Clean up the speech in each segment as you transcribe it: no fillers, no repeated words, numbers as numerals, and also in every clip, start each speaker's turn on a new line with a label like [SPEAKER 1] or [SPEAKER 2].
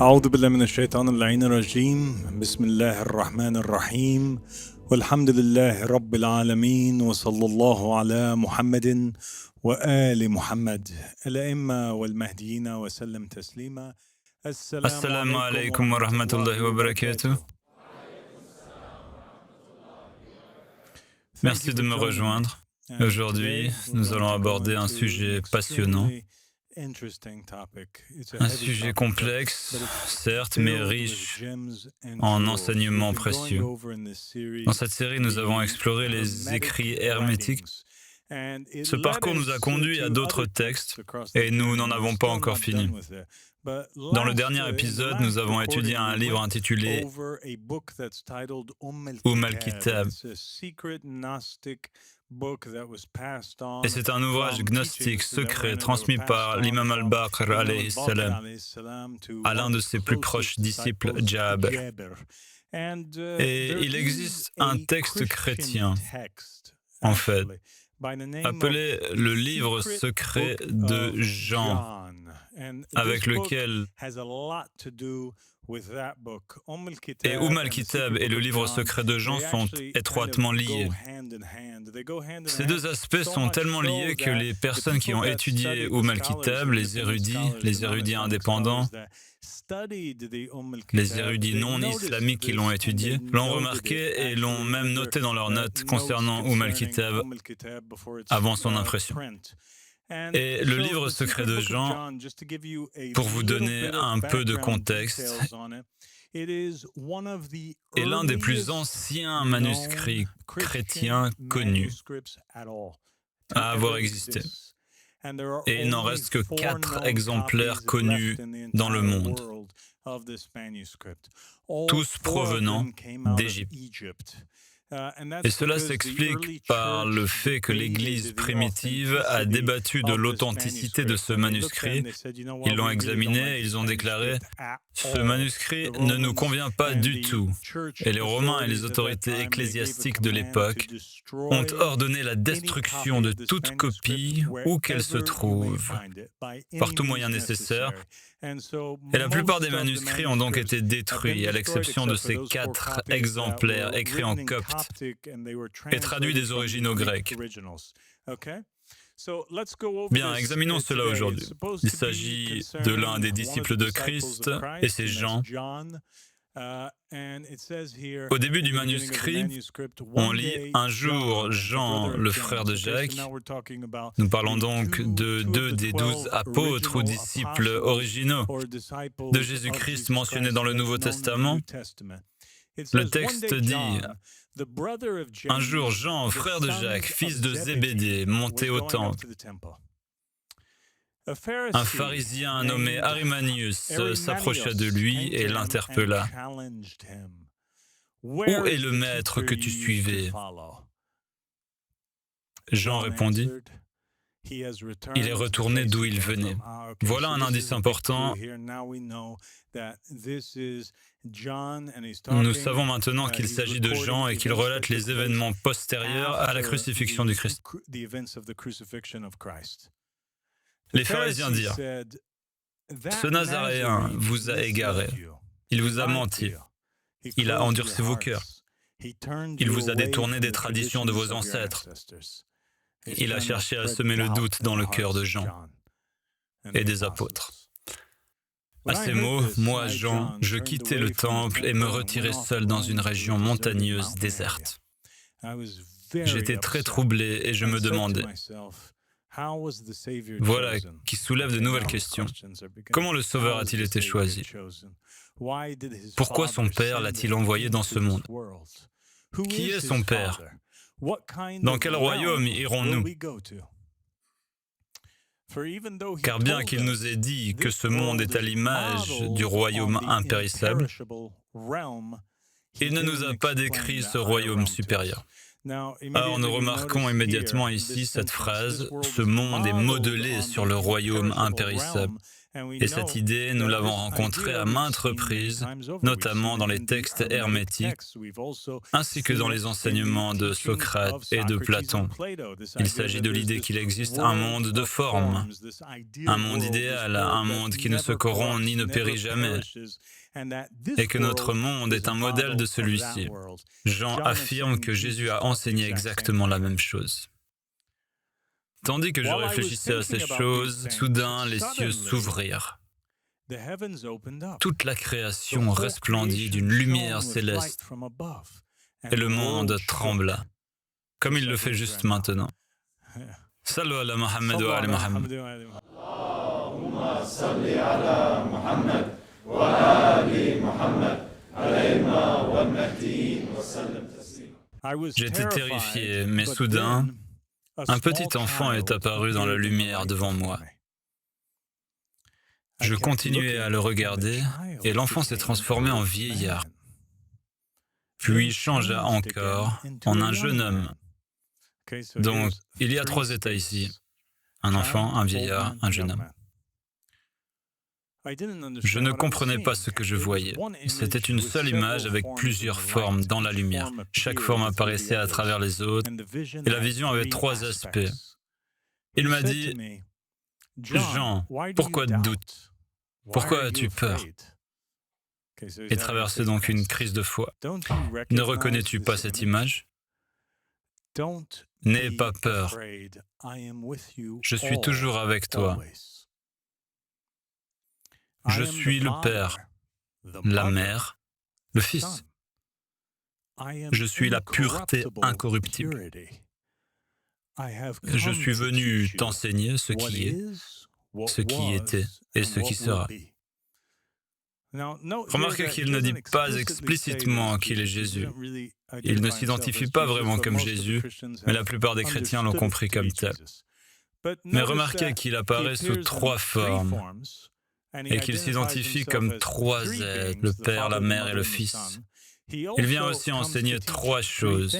[SPEAKER 1] أعوذ بالله من الشيطان اللعين الرجيم بسم الله الرحمن الرحيم والحمد لله رب العالمين وصلى الله على محمد وآل محمد الأئمة والمهديين وسلم تسليما. السلام
[SPEAKER 2] Assalamu
[SPEAKER 1] عليكم
[SPEAKER 2] alaikum wa
[SPEAKER 1] ورحمة
[SPEAKER 2] rahmatullahi
[SPEAKER 1] الله
[SPEAKER 2] wa barakatuh.
[SPEAKER 1] وبركاته.
[SPEAKER 2] Merci de me rejoindre. Aujourd'hui, nous allons aborder un sujet passionnant, un sujet complexe, certes, mais riche en enseignements précieux. Dans cette série, nous avons exploré les écrits hermétiques. Ce parcours nous a conduit à d'autres textes et nous n'en avons pas encore fini. Dans le dernier épisode, nous avons étudié un livre intitulé al-Kitab. Et c'est un ouvrage gnostique secret transmis par l'imam al-Baqir alayhi salam à l'un de ses plus proches disciples, Jabir. Et il existe un texte chrétien, en fait, appelé le livre secret de Jean, avec lequel et al-Kitab et le livre secret de Jean sont étroitement liés. Ces deux aspects sont tellement liés que les personnes qui ont étudié al-Kitab, les érudits indépendants, les érudits non islamiques qui l'ont étudié, l'ont remarqué et l'ont même noté dans leurs notes concernant al-Kitab avant son impression. Et le livre secret de Jean, pour vous donner un peu de contexte, est l'un des plus anciens manuscrits chrétiens connus à avoir existé. Et il n'en reste que 4 exemplaires connus dans le monde, tous provenant d'Égypte. Et cela s'explique par le fait que l'Église primitive a débattu de l'authenticité de ce manuscrit. Ils l'ont examiné et ils ont déclaré « Ce manuscrit ne nous convient pas du tout ». Et les Romains et les autorités ecclésiastiques de l'époque ont ordonné la destruction de toute copie où qu'elle se trouve, par tout moyen nécessaire. Et la plupart des manuscrits ont donc été détruits, à l'exception de ces 4 exemplaires écrits en copte et traduits des originaux grecs. Bien, examinons cela aujourd'hui. Il s'agit de l'un des disciples de Christ, et c'est Jean. Au début du manuscrit, on lit « Un jour, Jean, le frère de Jacques ». Nous parlons donc de 2 des 12 apôtres ou disciples originaux de Jésus-Christ mentionnés dans le Nouveau Testament. Le texte dit « Un jour, Jean, frère de Jacques, fils de Zébédée, montait au temple. Un pharisien nommé Arimanius s'approcha de lui et l'interpella. « Où est le maître que tu suivais ?» Jean répondit, « Il est retourné d'où il venait. » Voilà un indice important. Nous savons maintenant qu'il s'agit de Jean et qu'il relate les événements postérieurs à la crucifixion du Christ. Les pharisiens dirent, « Ce Nazaréen vous a égaré, il vous a menti, il a endurci vos cœurs, il vous a détourné des traditions de vos ancêtres, il a cherché à semer le doute dans le cœur de Jean et des apôtres. » À ces mots, moi, Jean, je quittai le temple et me retirai seul dans une région montagneuse déserte. J'étais très troublé et je me demandais, voilà qui soulève de nouvelles questions. Comment le Sauveur a-t-il été choisi? Pourquoi son Père l'a-t-il envoyé dans ce monde? Qui est son Père? Dans quel royaume irons-nous? Car bien qu'il nous ait dit que ce monde est à l'image du royaume impérissable, il ne nous a pas décrit ce royaume supérieur. Alors nous remarquons immédiatement ici cette phrase « Ce monde est modelé sur le royaume impérissable ». Et cette idée, nous l'avons rencontrée à maintes reprises, notamment dans les textes hermétiques, ainsi que dans les enseignements de Socrate et de Platon. Il s'agit de l'idée qu'il existe un monde de formes, un monde idéal, un monde qui ne se corrompt ni ne périt jamais, et que notre monde est un modèle de celui-ci. Jean affirme que Jésus a enseigné exactement la même chose. Tandis que je réfléchissais à ces choses, soudain les cieux s'ouvrirent. Toute la création resplendit d'une lumière céleste, et le monde trembla, comme il le fait juste maintenant. Sallu ala Muhammad wa ala Muhammad. Allahumma salli ala Muhammad wa ali Muhammad alayhima wal mahdiin wa sallam taslima. J'étais terrifié, mais soudain, un petit enfant est apparu dans la lumière devant moi. Je continuais à le regarder et l'enfant s'est transformé en vieillard. Puis changea encore en un jeune homme. Donc, il y a 3 états ici. Un enfant, un vieillard, un jeune homme. Je ne comprenais pas ce que je voyais. C'était une seule image avec plusieurs formes dans la lumière. Chaque forme apparaissait à travers les autres, et la vision avait 3 aspects. Il m'a dit, « Jean, pourquoi doute? Pourquoi as-tu peur ?» Et traversait donc une crise de foi. Ne reconnais-tu pas cette image? N'aie pas peur. Je suis toujours avec toi. Je suis le Père, la Mère, le Fils. Je suis la pureté incorruptible. Je suis venu t'enseigner ce qui est, ce qui était et ce qui sera. Remarquez qu'il ne dit pas explicitement qu'il est Jésus. Il ne s'identifie pas vraiment comme Jésus, mais la plupart des chrétiens l'ont compris comme tel. Mais remarquez qu'il apparaît sous 3 formes et qu'il s'identifie comme 3 êtres, le Père, la Mère et le Fils. Il vient aussi enseigner 3 choses,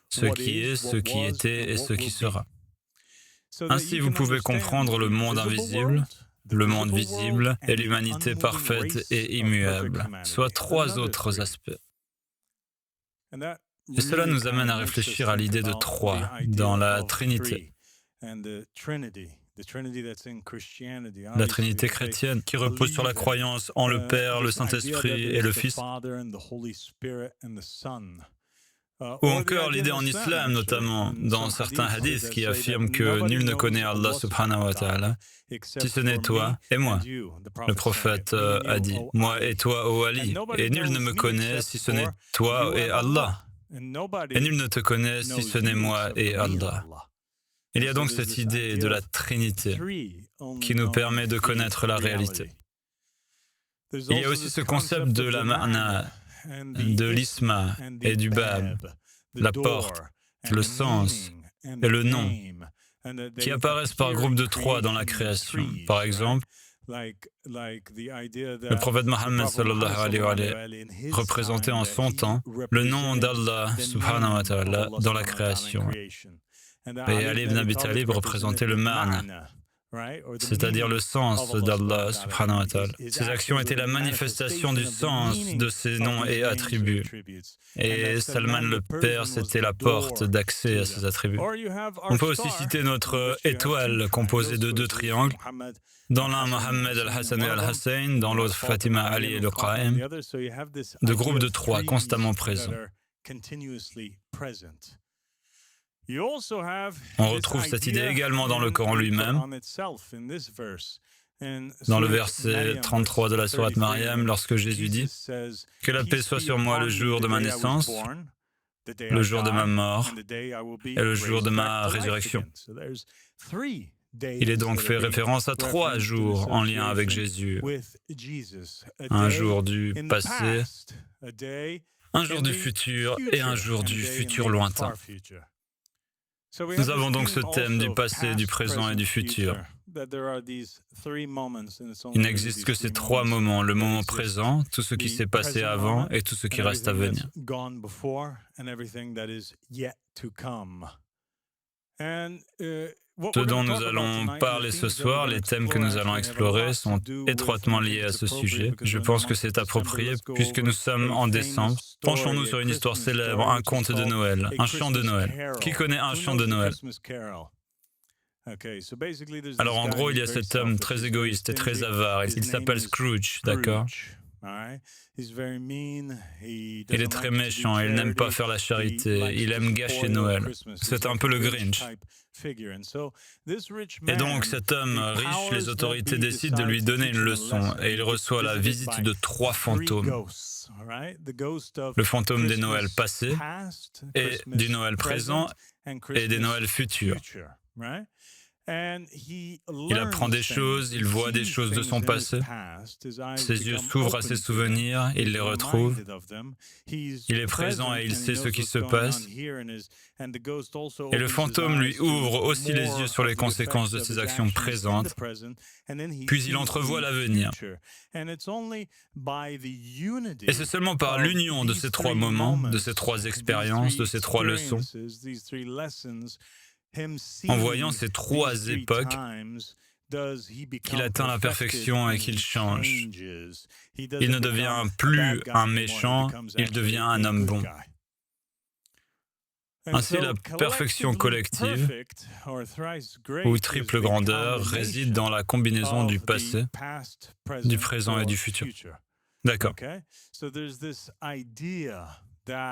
[SPEAKER 2] ce qui est, ce qui était et ce qui sera. Ainsi, vous pouvez comprendre le monde invisible, le monde visible et l'humanité parfaite et immuable, soit 3 autres aspects. Et cela nous amène à réfléchir à l'idée de 3 dans la Trinité. La Trinité chrétienne qui repose sur la croyance en le Père, le Saint-Esprit et le Fils. Ou encore l'idée en islam, notamment dans certains hadiths qui affirment que nul ne connaît Allah subhanahu wa ta'ala, si ce n'est toi et moi. Le prophète a dit, moi et toi, ô Ali, et nul ne me connaît si ce n'est toi et Allah. Et nul ne te connaît si ce n'est moi et Allah. Il y a donc cette idée de la Trinité qui nous permet de connaître la réalité. Il y a aussi ce concept de la ma'na, de l'isma et du bab, la porte, le sens et le nom, qui apparaissent par groupe de 3 dans la création. Par exemple, le prophète Mohammed sallallahu alayhi wa sallam représentait en son temps le nom d'Allah subhanahu wa ta'ala dans la création. Et Ali ibn Abi Talib représentait le ma'na, c'est-à-dire le sens d'Allah subhanahu wa ta'ala. Ces actions étaient la manifestation du sens de ces noms et attributs. Et Salman le Père, c'était la porte d'accès à ces attributs. On peut aussi citer notre étoile composée de 2 triangles. Dans l'un, Mohammed al-Hassan et al-Hussein, dans l'autre, Fatima, Ali et le Qa'im. De groupes de 3 constamment présents. On retrouve cette idée également dans le Coran lui-même. Dans le verset 33 de la sourate Maryam, lorsque Jésus dit « Que la paix soit sur moi le jour de ma naissance, le jour de ma mort et le jour de ma résurrection. » Il est donc fait référence à 3 jours en lien avec Jésus. Un jour du passé, un jour du futur et un jour du futur lointain. Nous avons donc ce thème du passé, du présent et du futur. Il n'existe que ces 3 moments, le moment présent, tout ce qui s'est passé avant et tout ce qui reste à venir. Ce dont nous allons parler ce soir, les thèmes que nous allons explorer sont étroitement liés à ce sujet. Je pense que c'est approprié puisque nous sommes en décembre. Penchons-nous sur une histoire célèbre, un conte de Noël, un chant de Noël. Qui connaît un chant de Noël? Alors en gros, il y a cet homme très égoïste et très avare. Il s'appelle Scrooge, d'accord? Il est très méchant, il n'aime pas faire la charité, il aime gâcher Noël. C'est un peu le Grinch. Et donc cet homme riche, les autorités décident de lui donner une leçon et il reçoit la visite de 3 fantômes. Le fantôme des Noëls passés et du Noël présent et des Noëls futurs. Il apprend des choses, il voit des choses de son passé. Ses yeux s'ouvrent à ses souvenirs, il les retrouve. Il est présent et il sait ce qui se passe. Et le fantôme lui ouvre aussi les yeux sur les conséquences de ses actions présentes. Puis il entrevoit l'avenir. Et c'est seulement par l'union de ces 3 moments, de ces 3 expériences, de ces 3 leçons, en voyant ces 3 époques, qu'il atteint la perfection et qu'il change. Il ne devient plus un méchant, il devient un homme bon. Ainsi, la perfection collective, ou triple grandeur, réside dans la combinaison du passé, du présent et du futur. D'accord.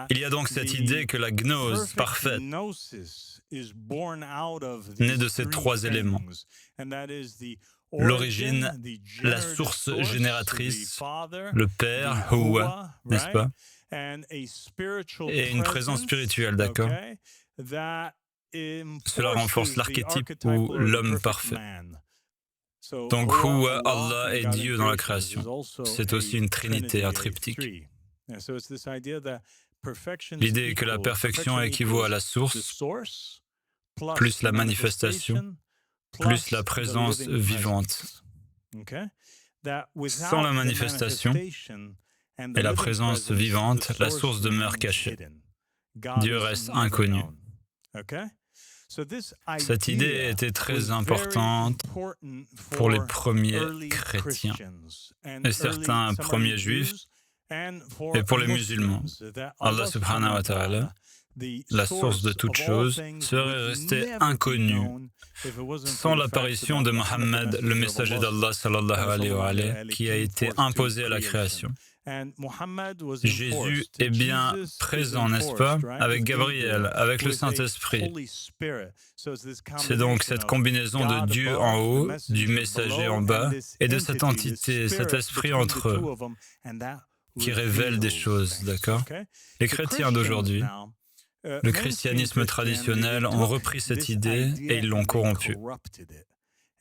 [SPEAKER 2] Il y a donc cette idée que la gnose parfaite naît de ces 3 éléments. L'origine, la source génératrice, le Père, Huwa, n'est-ce pas? Et une présence spirituelle, d'accord? Cela renforce l'archétype ou l'homme parfait. Donc Huwa, Allah et Dieu dans la création. C'est aussi une trinité, un triptyque. L'idée est que la perfection équivaut à la source, plus la manifestation, plus la présence vivante. Sans la manifestation et la présence vivante, la source demeure cachée. Dieu reste inconnu. Cette idée était très importante pour les premiers chrétiens et certains premiers juifs et pour les musulmans. Allah subhanahu wa ta'ala, la source de toute chose, serait restée inconnue sans l'apparition de Mohammed, le messager d'Allah sallallahu alayhi wa alayhi, qui a été imposé à la création. Jésus est bien présent, n'est-ce pas, avec Gabriel, avec le Saint-Esprit. C'est donc cette combinaison de Dieu en haut, du messager en bas, et de cette entité, cet esprit entre eux, qui révèle des choses, d'accord? Les chrétiens d'aujourd'hui, le christianisme traditionnel, ont repris cette idée et ils l'ont corrompue.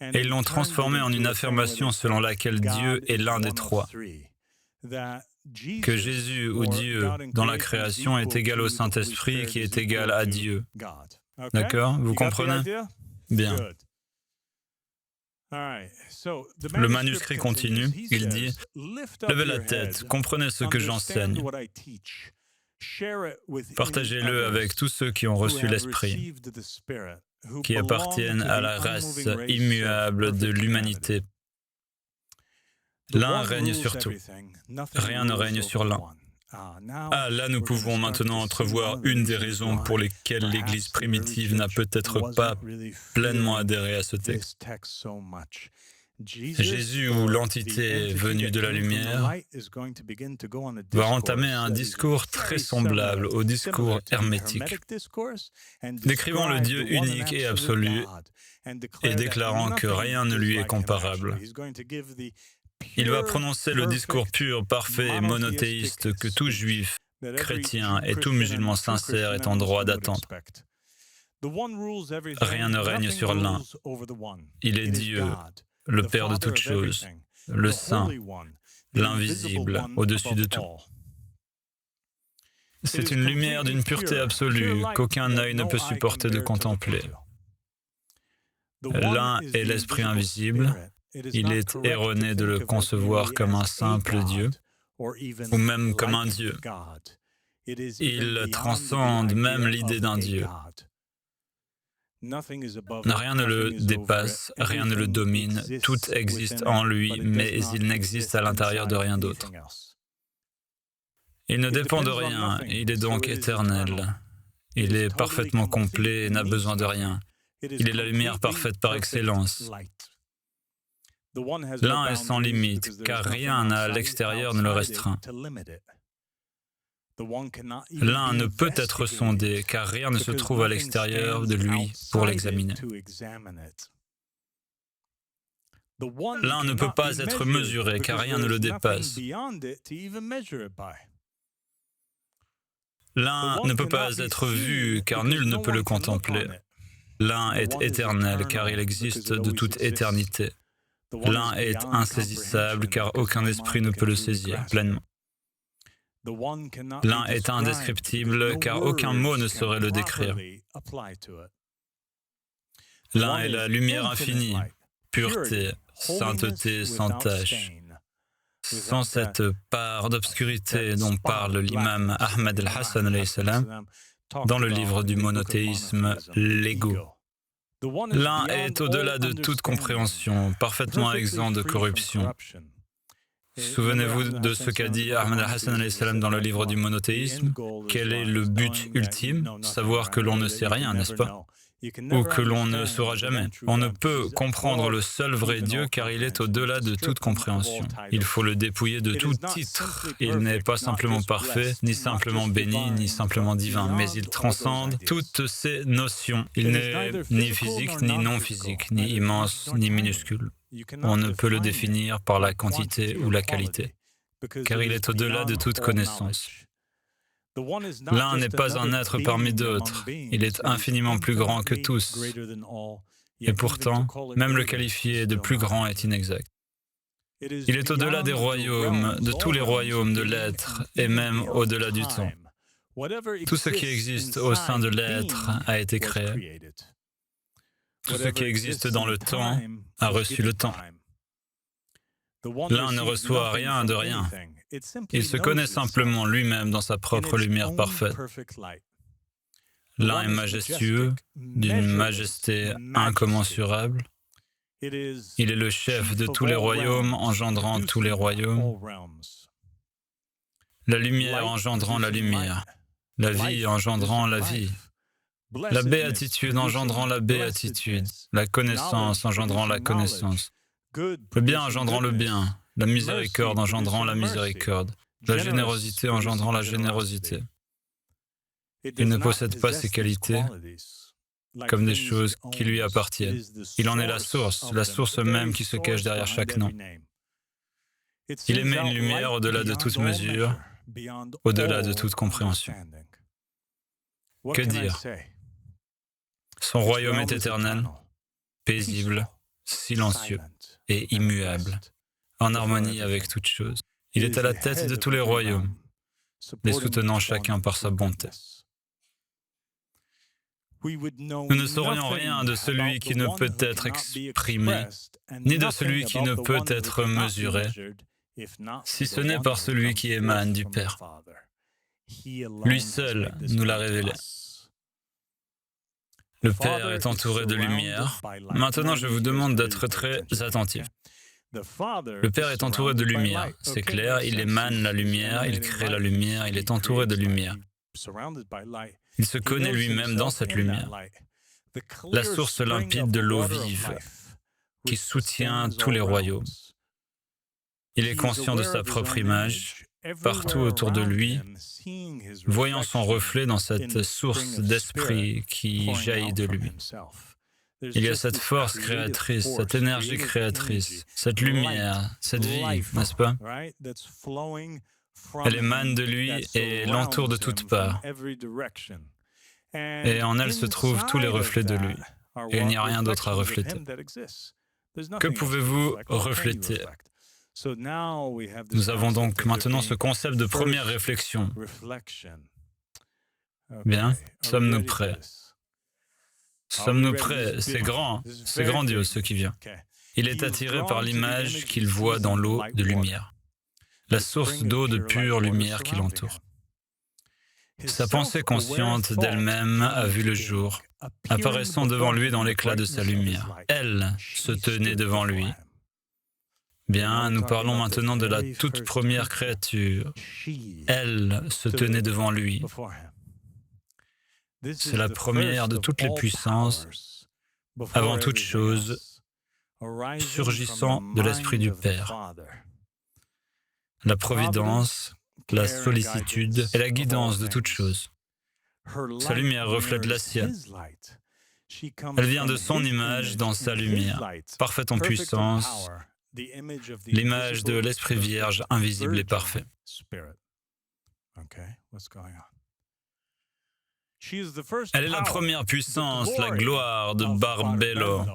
[SPEAKER 2] Et ils l'ont transformée en une affirmation selon laquelle Dieu est l'un des 3. Que Jésus ou Dieu dans la création est égal au Saint-Esprit qui est égal à Dieu. D'accord? Vous comprenez? Bien. Le manuscrit continue, il dit « Levez la tête, comprenez ce que j'enseigne. Partagez-le avec tous ceux qui ont reçu l'Esprit, qui appartiennent à la race immuable de l'humanité. L'un règne sur tout. Rien ne règne sur l'un. » Ah, là, nous pouvons maintenant entrevoir une des raisons pour lesquelles l'Église primitive n'a peut-être pas pleinement adhéré à ce texte. Jésus, ou l'entité venue de la lumière, va entamer un discours très semblable au discours hermétique, décrivant le Dieu unique et absolu et déclarant que rien ne lui est comparable. Il va prononcer le discours pur, parfait et monothéiste que tout juif, chrétien et tout musulman sincère est en droit d'attendre. Rien ne règne sur l'un. Il est Dieu, le Père de toutes choses, le Saint, l'invisible, au-dessus de tout. C'est une lumière d'une pureté absolue qu'aucun œil ne peut supporter de contempler. L'un est l'Esprit invisible. Il est erroné de le concevoir comme un simple Dieu, ou même comme un Dieu. Il transcende même l'idée d'un Dieu. Rien ne le dépasse, rien ne le domine, tout existe en lui, mais il n'existe à l'intérieur de rien d'autre. Il ne dépend de rien, il est donc éternel. Il est parfaitement complet et n'a besoin de rien. Il est la lumière parfaite par excellence. L'un est sans limite, car rien à l'extérieur ne le restreint. L'un ne peut être sondé, car rien ne se trouve à l'extérieur de lui pour l'examiner. L'un ne peut pas être mesuré, car rien ne le dépasse. L'un ne peut pas être vu, car nul ne peut le contempler. L'un est éternel, car il existe de toute éternité. L'un est insaisissable, car aucun esprit ne peut le saisir pleinement. L'un est indescriptible, car aucun mot ne saurait le décrire. L'un est la lumière infinie, pureté, sainteté sans tache. Sans cette part d'obscurité dont parle l'imam Ahmed al-Hassan alayhi salam dans le livre du monothéisme, l'ego. L'un est au-delà de toute compréhension, parfaitement exempt de corruption. Souvenez-vous de ce qu'a dit Ahmed al-Hassan alayhi salam dans le livre du monothéisme. Quel est le but ultime? Savoir que l'on ne sait rien, n'est-ce pas? Ou que l'on ne saura jamais. On ne peut comprendre le seul vrai Dieu car il est au-delà de toute compréhension. Il faut le dépouiller de tout titre. Il n'est pas simplement parfait, ni simplement béni, ni simplement divin, mais il transcende toutes ces notions. Il n'est ni physique, ni non physique, ni immense, ni minuscule. On ne peut le définir par la quantité ou la qualité, car il est au-delà de toute connaissance. L'un n'est pas un être parmi d'autres, il est infiniment plus grand que tous. Et pourtant, même le qualifier de plus grand est inexact. Il est au-delà des royaumes, de tous les royaumes de l'être, et même au-delà du temps. Tout ce qui existe au sein de l'être a été créé. Tout ce qui existe dans le temps a reçu le temps. L'un ne reçoit rien de rien. Il se connaît simplement lui-même dans sa propre lumière parfaite. L'un est majestueux, d'une majesté incommensurable. Il est le chef de tous les royaumes, engendrant tous les royaumes. La lumière engendrant la lumière. La vie engendrant la vie. La béatitude engendrant la béatitude. La connaissance engendrant la connaissance. Le bien engendrant le bien. La miséricorde engendrant la miséricorde. La générosité engendrant la générosité. Il ne possède pas ces qualités comme des choses qui lui appartiennent. Il en est la source même qui se cache derrière chaque nom. Il émet une lumière au-delà de toute mesure, au-delà de toute compréhension. Que dire? Son royaume est éternel, paisible, silencieux et immuable, en harmonie avec toutes choses. Il est à la tête de tous les royaumes, les soutenant chacun par sa bonté. Nous ne saurions rien de celui qui ne peut être exprimé, ni de celui qui ne peut être mesuré, si ce n'est par celui qui émane du Père. Lui seul nous l'a révélé. Le Père est entouré de lumière. Maintenant, je vous demande d'être très attentifs. Le Père est entouré de lumière. C'est clair, il émane la lumière, il crée la lumière, il est entouré de lumière. Il se connaît lui-même dans cette lumière. La source limpide de l'eau vive qui soutient tous les royaumes. Il est conscient de sa propre image, partout autour de lui, voyant son reflet dans cette source d'esprit qui jaillit de lui. Il y a cette force créatrice, cette énergie créatrice, cette lumière, cette vie, n'est-ce pas? Elle émane de lui et l'entoure de toutes parts. Et en elle se trouvent tous les reflets de lui. Et il n'y a rien d'autre à refléter. Que pouvez-vous refléter? Nous avons donc maintenant ce concept de première réflexion. Bien, sommes-nous prêts? Sommes-nous prêts? C'est grand, c'est grandiose ce qui vient. Il est attiré par l'image qu'il voit dans l'eau de lumière, la source d'eau de pure lumière qui l'entoure. Sa pensée consciente d'elle-même a vu le jour, apparaissant devant lui dans l'éclat de sa lumière. Elle se tenait devant lui. Bien, nous parlons maintenant de la toute première créature. Elle se tenait devant lui. C'est la première de toutes les puissances, avant toute chose, surgissant de l'Esprit du Père. La providence, la sollicitude et la guidance de toutes choses. Sa lumière reflète la sienne. Elle vient de son image dans sa lumière, parfaite en puissance, l'image de l'Esprit Vierge invisible et parfait. Elle est la première puissance, la gloire de Barbelo,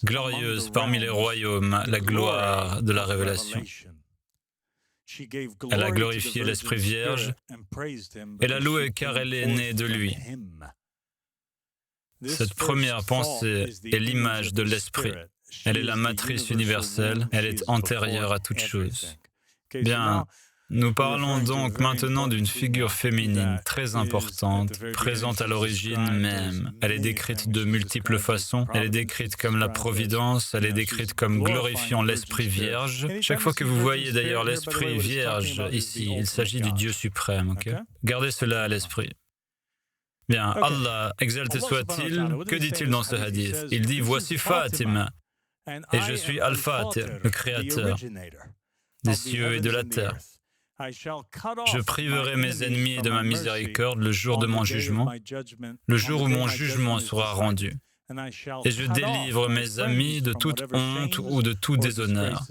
[SPEAKER 2] glorieuse parmi les royaumes, la gloire de la révélation. Elle a glorifié l'Esprit Vierge et l'a loué car elle est née de lui. Cette première pensée est l'image de l'Esprit. Elle est la matrice universelle, elle est antérieure à toute chose. Bien, nous parlons donc maintenant d'une figure féminine très importante, présente à l'origine même. Elle est décrite de multiples façons. Elle est décrite comme la providence, elle est décrite comme glorifiant l'Esprit Vierge. Chaque fois que vous voyez d'ailleurs l'Esprit Vierge ici, il s'agit du Dieu suprême. Gardez cela à l'esprit. Bien, Allah, exalté soit-il, que dit-il dans ce hadith? Il dit « Voici Fatima, et je suis Al-Fatir, le Créateur des cieux et de la terre. Je priverai mes ennemis de ma miséricorde le jour de mon jugement, le jour où mon jugement sera rendu. Et je délivre mes amis de toute honte ou de tout déshonneur.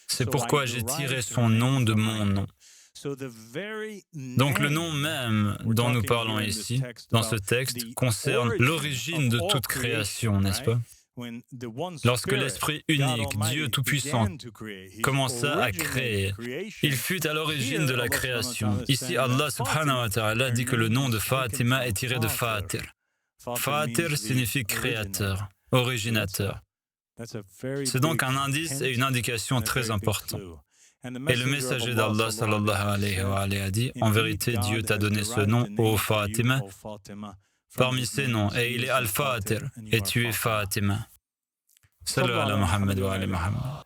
[SPEAKER 2] C'est pourquoi j'ai tiré son nom de mon nom. » Donc le nom même dont nous parlons ici, dans ce texte, concerne l'origine de toute création, n'est-ce pas? Lorsque l'Esprit unique, Dieu Tout-Puissant, commença à créer, il fut à l'origine de la création. Ici, Allah subhanahu wa ta'ala dit que le nom de Fatima est tiré de Fatir. Fatir signifie créateur, originateur. C'est donc un indice et une indication très importants. Et le messager d'Allah sallallahu alayhi wa alayhi a dit, en vérité, Dieu t'a donné ce nom, ô Fatima, parmi ces noms, et il est Al-Fatir, et tu es Fatima. Salut ala Muhammad wa ala Muhammad.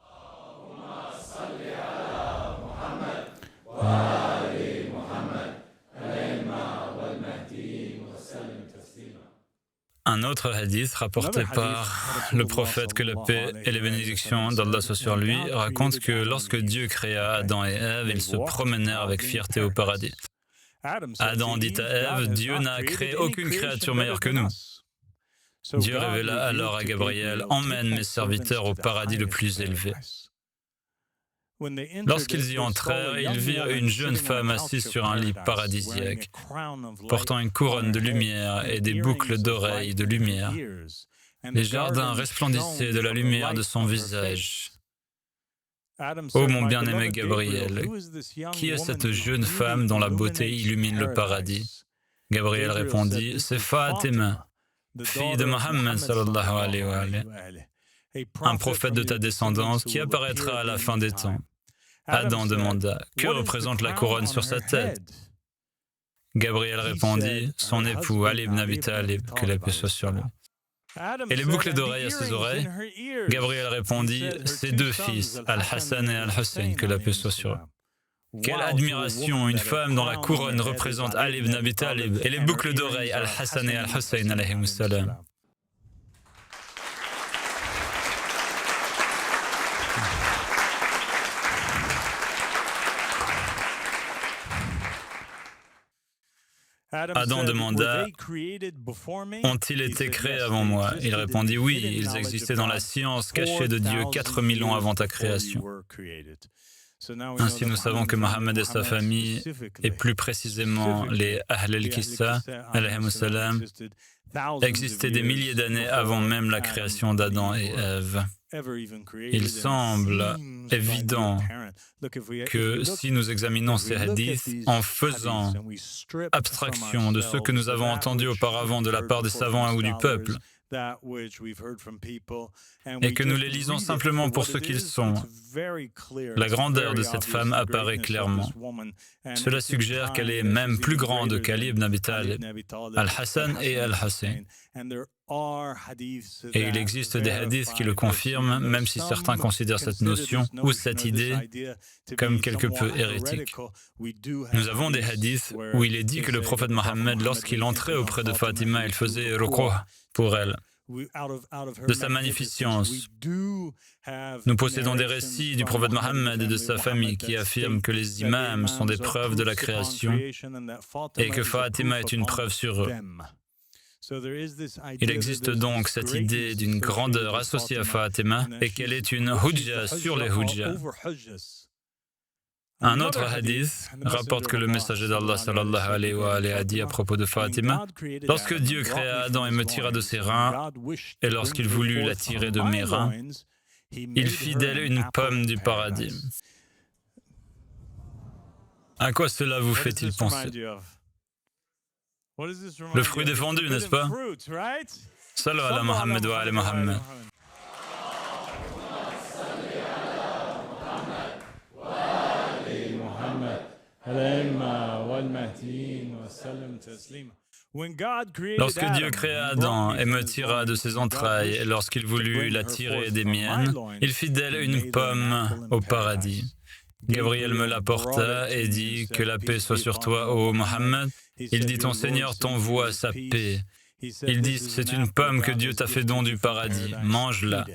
[SPEAKER 2] Un autre hadith rapporté par le prophète, que la paix et les bénédictions d'Allah soient sur lui, raconte que lorsque Dieu créa Adam et Ève, ils se promenèrent avec fierté au paradis. Adam dit à Ève, Dieu n'a créé aucune créature meilleure que nous. Dieu révéla alors à Gabriel, emmène mes serviteurs au paradis le plus élevé. Lorsqu'ils y entrèrent, ils virent une jeune femme assise sur un lit paradisiaque, portant une couronne de lumière et des boucles d'oreilles de lumière. Les jardins resplendissaient de la lumière de son visage. Ô mon bien-aimé Gabriel, qui est cette jeune femme dont la beauté illumine le paradis? Gabriel répondit, c'est Fatima, fille de Mohammed sallallahu alayhi wa alayhi, un prophète de ta descendance qui apparaîtra à la fin des temps. Adam demanda, que représente la couronne sur sa tête? Gabriel répondit, son époux Ali ibn Abi Talib, que la paix soit sur lui. Et les boucles d'oreilles à ses oreilles? Gabriel répondit, ses deux fils, Al-Hassan et Al-Hussein, que la paix soit sur eux. Quelle admiration, une femme dont la couronne représente Ali ibn Abi Talib et les boucles d'oreilles Al-Hassan et Al-Hussein alayhimus salam. Adam demanda, ont-ils été créés avant moi? Il répondit, oui, ils existaient dans la science cachée de Dieu 4000 ans avant ta création. Ainsi, nous savons que Mohammed et sa famille, et plus précisément les Ahl al-Qissa, alayhimus salam, existaient des milliers d'années avant même la création d'Adam et Ève. Il semble évident que si nous examinons ces hadiths en faisant abstraction de ce que nous avons entendu auparavant de la part des savants ou du peuple, et que nous les lisons simplement pour ce qu'ils sont. La grandeur de cette femme apparaît clairement. Cela suggère qu'elle est même plus grande qu'Ali ibn Abi Talib, Al-Hassan et Al-Hussein. Et il existe des hadiths qui le confirment, même si certains considèrent cette notion ou cette idée comme quelque peu hérétique. Nous avons des hadiths où il est dit que le prophète Mohammed, lorsqu'il entrait auprès de Fatima, il faisait ruku' pour elle. De sa magnificence. Nous possédons des récits du prophète Mohammed et de sa famille qui affirment que les imams sont des preuves de la création et que Fatima est une preuve sur eux. Il existe donc cette idée d'une grandeur associée à Fatima et qu'elle est une hujja sur les hujjas. Un autre hadith rapporte que le messager d'Allah sallallahu alayhi wa alayhi a dit à propos de Fatima: « Lorsque Dieu créa Adam et me tira de ses reins, et lorsqu'il voulut la tirer de mes reins, il fit d'elle une pomme du paradis. » À quoi cela vous fait-il penser? Le fruit défendu, n'est-ce pas? Salut ala Muhammad wa ala Muhammad. Lorsque Dieu créa Adam et me tira de ses entrailles, et lorsqu'il voulut la tirer des miennes, il fit d'elle une pomme au paradis. Gabriel me l'apporta et dit: « Que la paix soit sur toi, ô Mohammed. » Il dit: « Ton Seigneur t'envoie sa paix. » Il dit: « C'est une pomme que Dieu t'a fait don du paradis. Mange-la. »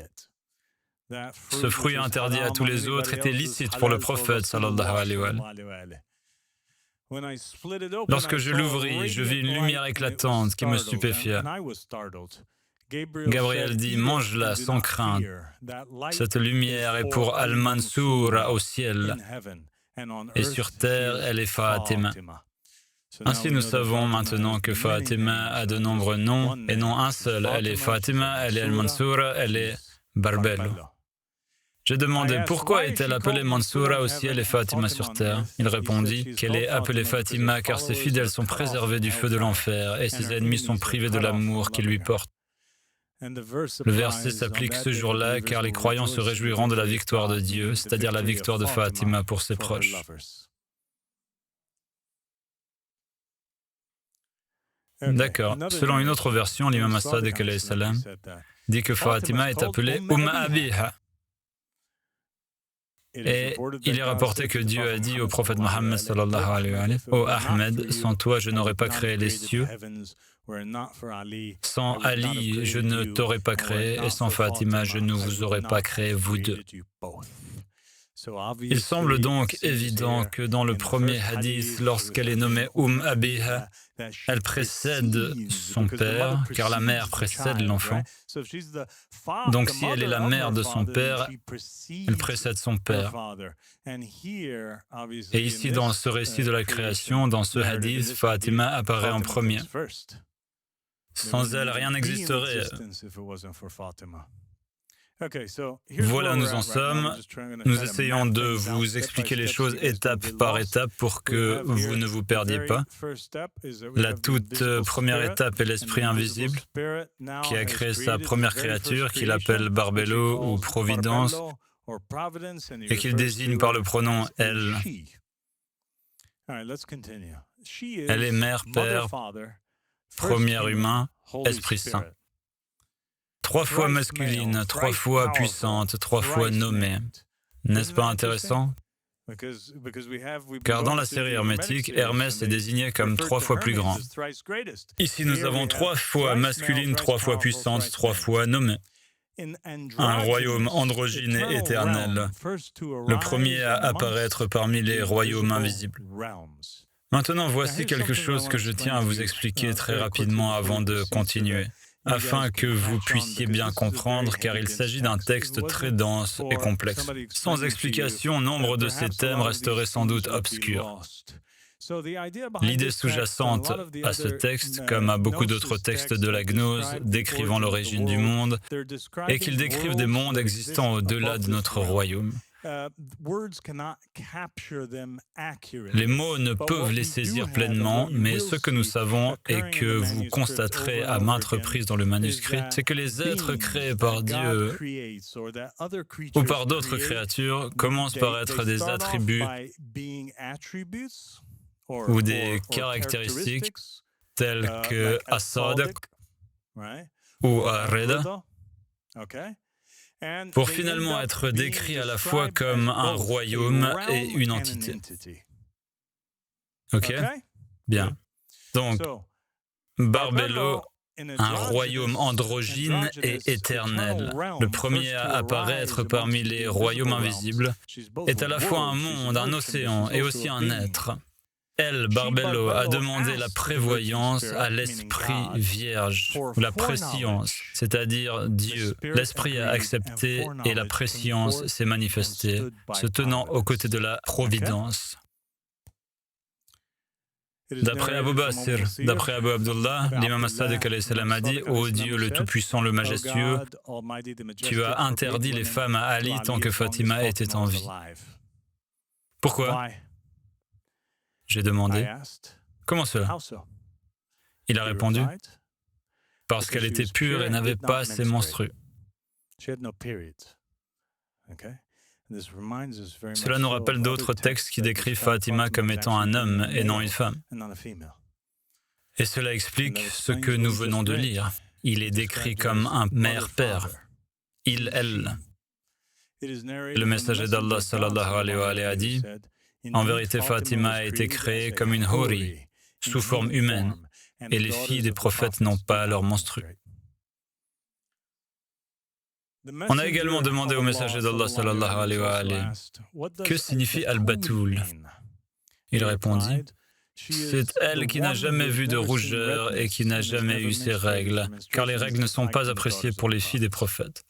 [SPEAKER 2] Ce fruit interdit à tous les autres était licite pour le prophète sallallahu alayhi wa sallam. Lorsque je l'ouvris, je vis une lumière éclatante qui me stupéfia. Gabriel dit: « Mange-la sans crainte. Cette lumière est pour Al-Mansour au ciel, et sur terre, elle est Fatima. » Ainsi, nous savons maintenant que Fatima a de nombreux noms, et non un seul. Elle est Fatima, elle est Al-Mansoura, elle est Barbello. J'ai demandé pourquoi est-elle appelée Mansoura au ciel et Fatima sur terre. Il répondit qu'elle est appelée Fatima car ses fidèles sont préservés du feu de l'enfer et ses ennemis sont privés de l'amour qu'ils lui portent. Le verset s'applique ce jour-là car les croyants se réjouiront de la victoire de Dieu, c'est-à-dire la victoire de Fatima pour ses proches. D'accord. Selon une autre version, l'imam as-Sadiq alayhi salam dit que Fatima est appelée Abiha. Et il est rapporté que Dieu a dit au prophète Mohammed sallallahu alayhi wa sallam: « Ô Ahmed, sans toi je n'aurais pas créé les cieux, sans Ali je ne t'aurais pas créé, et sans Fatima je ne vous aurais pas créé vous deux. » Il semble donc évident que dans le premier hadith, lorsqu'elle est nommée Abiha, elle précède son père, car la mère précède l'enfant. Donc si elle est la mère de son père, elle précède son père. Et ici, dans ce récit de la création, dans ce hadith, Fatima apparaît en premier. Sans elle, rien n'existerait. Voilà où nous en sommes. Nous essayons de vous expliquer les choses étape par étape pour que vous ne vous perdiez pas. La toute première étape est l'esprit invisible qui a créé sa première créature qu'il appelle Barbello ou Providence et qu'il désigne par le pronom « elle ». Elle est mère, père, premier humain, Esprit Saint. 3 fois masculine, 3 fois puissante, 3 fois nommée. N'est-ce pas intéressant? Car dans la série hermétique, Hermès est désigné comme 3 fois plus grand. Ici, nous avons 3 fois masculine, 3 fois puissante, 3 fois nommée. Un royaume androgyne et éternel. Le premier à apparaître parmi les royaumes invisibles. Maintenant, voici quelque chose que je tiens à vous expliquer très rapidement avant de continuer, afin que vous puissiez bien comprendre, car il s'agit d'un texte très dense et complexe. Sans explication, nombre de ces thèmes resteraient sans doute obscurs. L'idée sous-jacente à ce texte, comme à beaucoup d'autres textes de la gnose décrivant l'origine du monde, est qu'ils décrivent des mondes existant au-delà de notre royaume. Les mots ne peuvent les saisir pleinement, mais ce que nous savons et que vous constaterez à maintes reprises dans le manuscrit, c'est que les êtres créés par Dieu ou par d'autres créatures commencent par être des attributs ou des caractéristiques telles que As-Sadiq ou Ar-Rida, pour finalement être décrits à la fois comme un royaume et une entité. Ok? Bien. Donc, Barbelo, un royaume androgyne et éternel. Le premier à apparaître parmi les royaumes invisibles est à la fois un monde, un océan et aussi un être. Elle, Barbelo, a demandé la prévoyance à l'Esprit Vierge, ou la préscience, c'est-à-dire Dieu. L'Esprit a accepté et la préscience s'est manifestée, se tenant aux côtés de la Providence. D'après Abu Basir, d'après Abu Abdullah, l'imam As-Sadiq alayhi salam a dit « Ô Dieu le Tout-Puissant, le Majestueux, tu as interdit les femmes à Ali tant que Fatima était en vie. » Pourquoi ? J'ai demandé, comment cela? Il a répondu, parce qu'elle était pure et n'avait pas ses menstrues. Cela nous rappelle d'autres textes qui décrivent Fatima comme étant un homme et non une femme. Et cela explique ce que nous venons de lire. Il est décrit comme un mère-père. Il, elle. Le messager d'Allah sallallahu alayhi wa alayhi a dit, en vérité, Fatima a été créée comme une houri, sous forme humaine, et les filles des prophètes n'ont pas leurs menstrues. On a également demandé au messager d'Allah sallallahu alayhi wa alayhi, que signifie Al-Batoul? Il répondit, c'est elle qui n'a jamais vu de rougeur et qui n'a jamais eu ses règles, car les règles ne sont pas appréciées pour les filles des prophètes.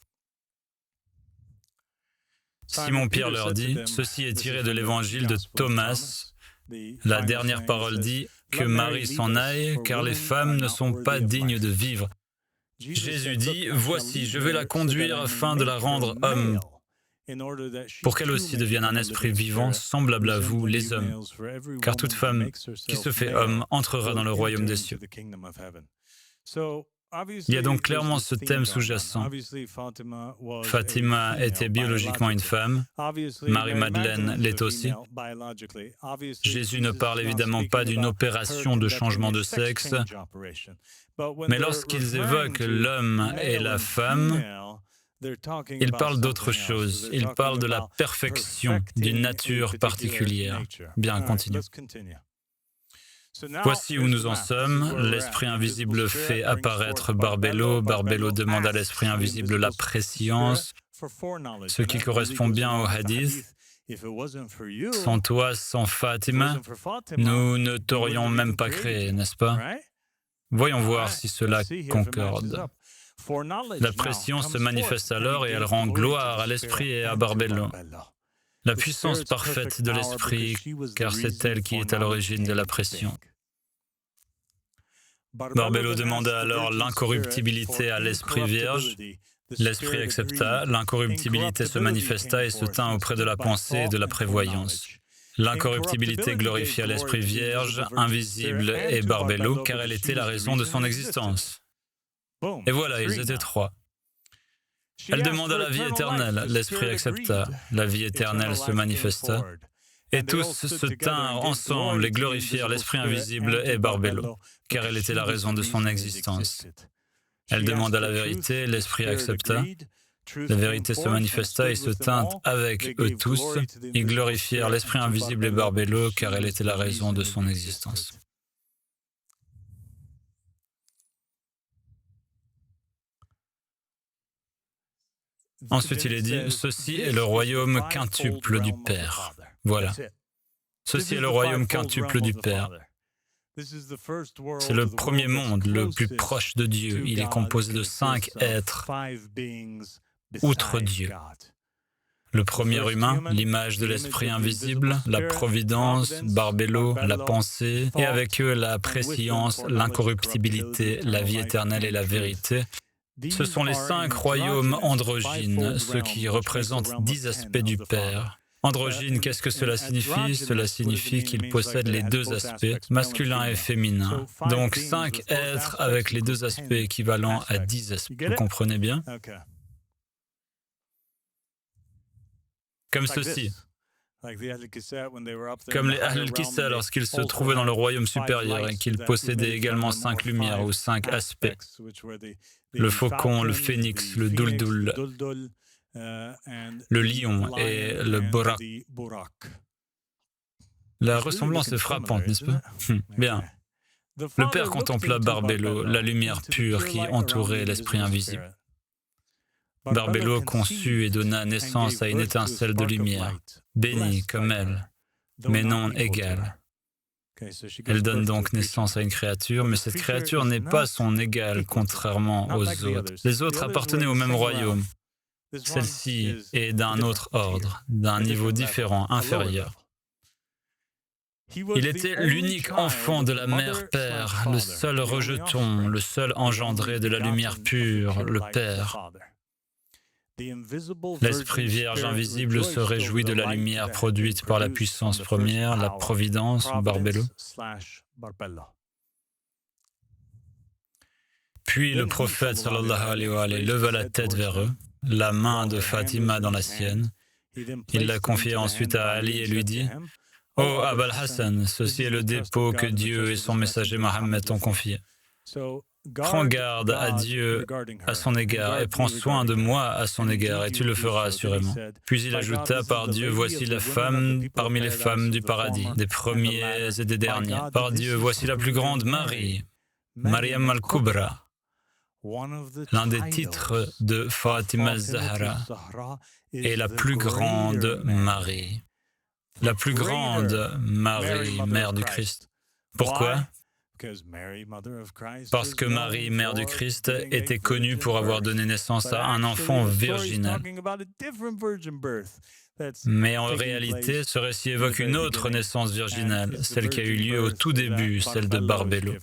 [SPEAKER 2] Simon-Pierre leur dit, ceci est tiré de l'évangile de Thomas. La dernière parole dit, que Marie s'en aille, car les femmes ne sont pas dignes de vivre. Jésus dit, voici, je vais la conduire afin de la rendre homme, pour qu'elle aussi devienne un esprit vivant, semblable à vous, les hommes, car toute femme qui se fait homme entrera dans le royaume des cieux. Il y a donc clairement ce thème sous-jacent. Fatima était biologiquement une femme, Marie-Madeleine l'est aussi. Jésus ne parle évidemment pas d'une opération de changement de sexe, mais lorsqu'ils évoquent l'homme et la femme, ils parlent d'autre chose. Ils parlent de la perfection d'une nature particulière. Bien, continue. Voici où nous en sommes. L'Esprit invisible fait apparaître Barbelo. Barbelo demande à l'Esprit invisible la préscience, ce qui correspond bien au hadith. Sans toi, sans Fatima, nous ne t'aurions même pas créé, n'est-ce pas? Voyons voir si cela concorde. La préscience se manifeste alors et elle rend gloire à l'Esprit et à Barbelo. La puissance parfaite de l'Esprit, car c'est elle qui est à l'origine de la pression. Barbelo demanda alors l'incorruptibilité à l'Esprit Vierge. L'Esprit accepta, l'incorruptibilité se manifesta et se tint auprès de la pensée et de la prévoyance. L'incorruptibilité glorifia l'Esprit Vierge, invisible et Barbelo, car elle était la raison de son existence. Et voilà, ils étaient trois. Elle demanda la vie éternelle, l'Esprit accepta, la vie éternelle se manifesta, et tous se tinrent ensemble et glorifièrent l'Esprit invisible et Barbelo, car elle était la raison de son existence. Elle demanda la vérité, l'Esprit accepta, la vérité se manifesta et se tint avec eux tous, ils glorifièrent l'Esprit invisible et Barbelo, car elle était la raison de son existence. Ensuite, il est dit, ceci est le royaume quintuple du Père. Voilà. Ceci est le royaume quintuple du Père. C'est le premier monde, le plus proche de Dieu. Il est composé de 5 êtres, outre Dieu. Le premier humain, l'image de l'Esprit invisible, la providence, Barbelo, la pensée, et avec eux la préscience, l'incorruptibilité, la vie éternelle et la vérité. Ce sont les 5 royaumes androgynes, ceux qui représentent 10 aspects du Père. Androgyne, qu'est-ce que cela signifie? Cela signifie qu'il possède les 2 aspects, masculin et féminin. Donc 5 êtres avec les 2 aspects équivalents à 10 aspects. Vous comprenez bien? Comme ceci. Comme les Ahl al-Kissa lorsqu'ils se trouvaient dans le royaume supérieur et qu'ils possédaient également 5 lumières ou 5 aspects. Le faucon, le phénix, le duldul, le lion et le borak. La ressemblance est frappante, n'est-ce pas? Bien. Le Père contempla Barbelo, la lumière pure qui entourait l'esprit invisible. Barbelo conçut et donna naissance à une étincelle de lumière, bénie comme elle, mais non égale. Elle donne donc naissance à une créature, mais cette créature n'est pas son égale, contrairement aux autres. Les autres appartenaient au même royaume. Celle-ci est d'un autre ordre, d'un niveau différent, inférieur. Il était l'unique enfant de la mère Père, le seul rejeton, le seul engendré de la lumière pure, le Père. L'Esprit Vierge invisible se réjouit de la lumière produite par la puissance première, la providence, Barbelo. Puis le prophète sallallahu alayhi wa sallam leva la tête vers eux, la main de Fatima dans la sienne. Il la confia ensuite à Ali et lui dit « Ô Abul Hassan, ceci est le dépôt que Dieu et son messager Mohammed t'ont confié. Prends garde à Dieu à son égard et prends soin de moi à son égard et tu le feras assurément. » Puis il ajouta, « Par Dieu, voici la femme parmi les femmes du paradis, des premiers et des derniers. Par Dieu, voici la plus grande Marie, Maryam al-Kubra. » L'un des titres de Fatima Zahra est la plus grande Marie. La plus grande Marie, mère du Christ. Pourquoi? Parce que Marie, mère du Christ, était connue pour avoir donné naissance à un enfant virginal. Mais en réalité, ce récit évoque une autre naissance virginale, celle qui a eu lieu au tout début, celle de Barbelo.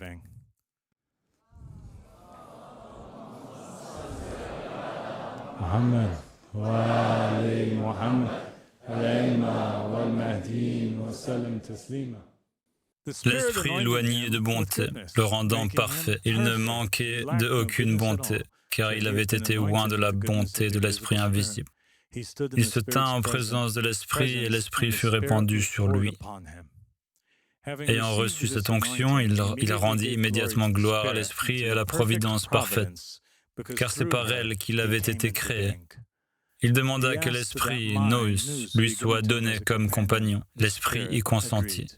[SPEAKER 2] L'Esprit loigné de bonté, le rendant parfait. Il ne manquait de aucune bonté, car il avait été oint de la bonté de l'Esprit invisible. Il se tint en présence de l'Esprit et l'Esprit fut répandu sur lui. Ayant reçu cette onction, il rendit immédiatement gloire à l'Esprit et à la providence parfaite, car c'est par elle qu'il avait été créé. Il demanda que l'Esprit, Nous, lui soit donné comme compagnon. L'Esprit y consentit.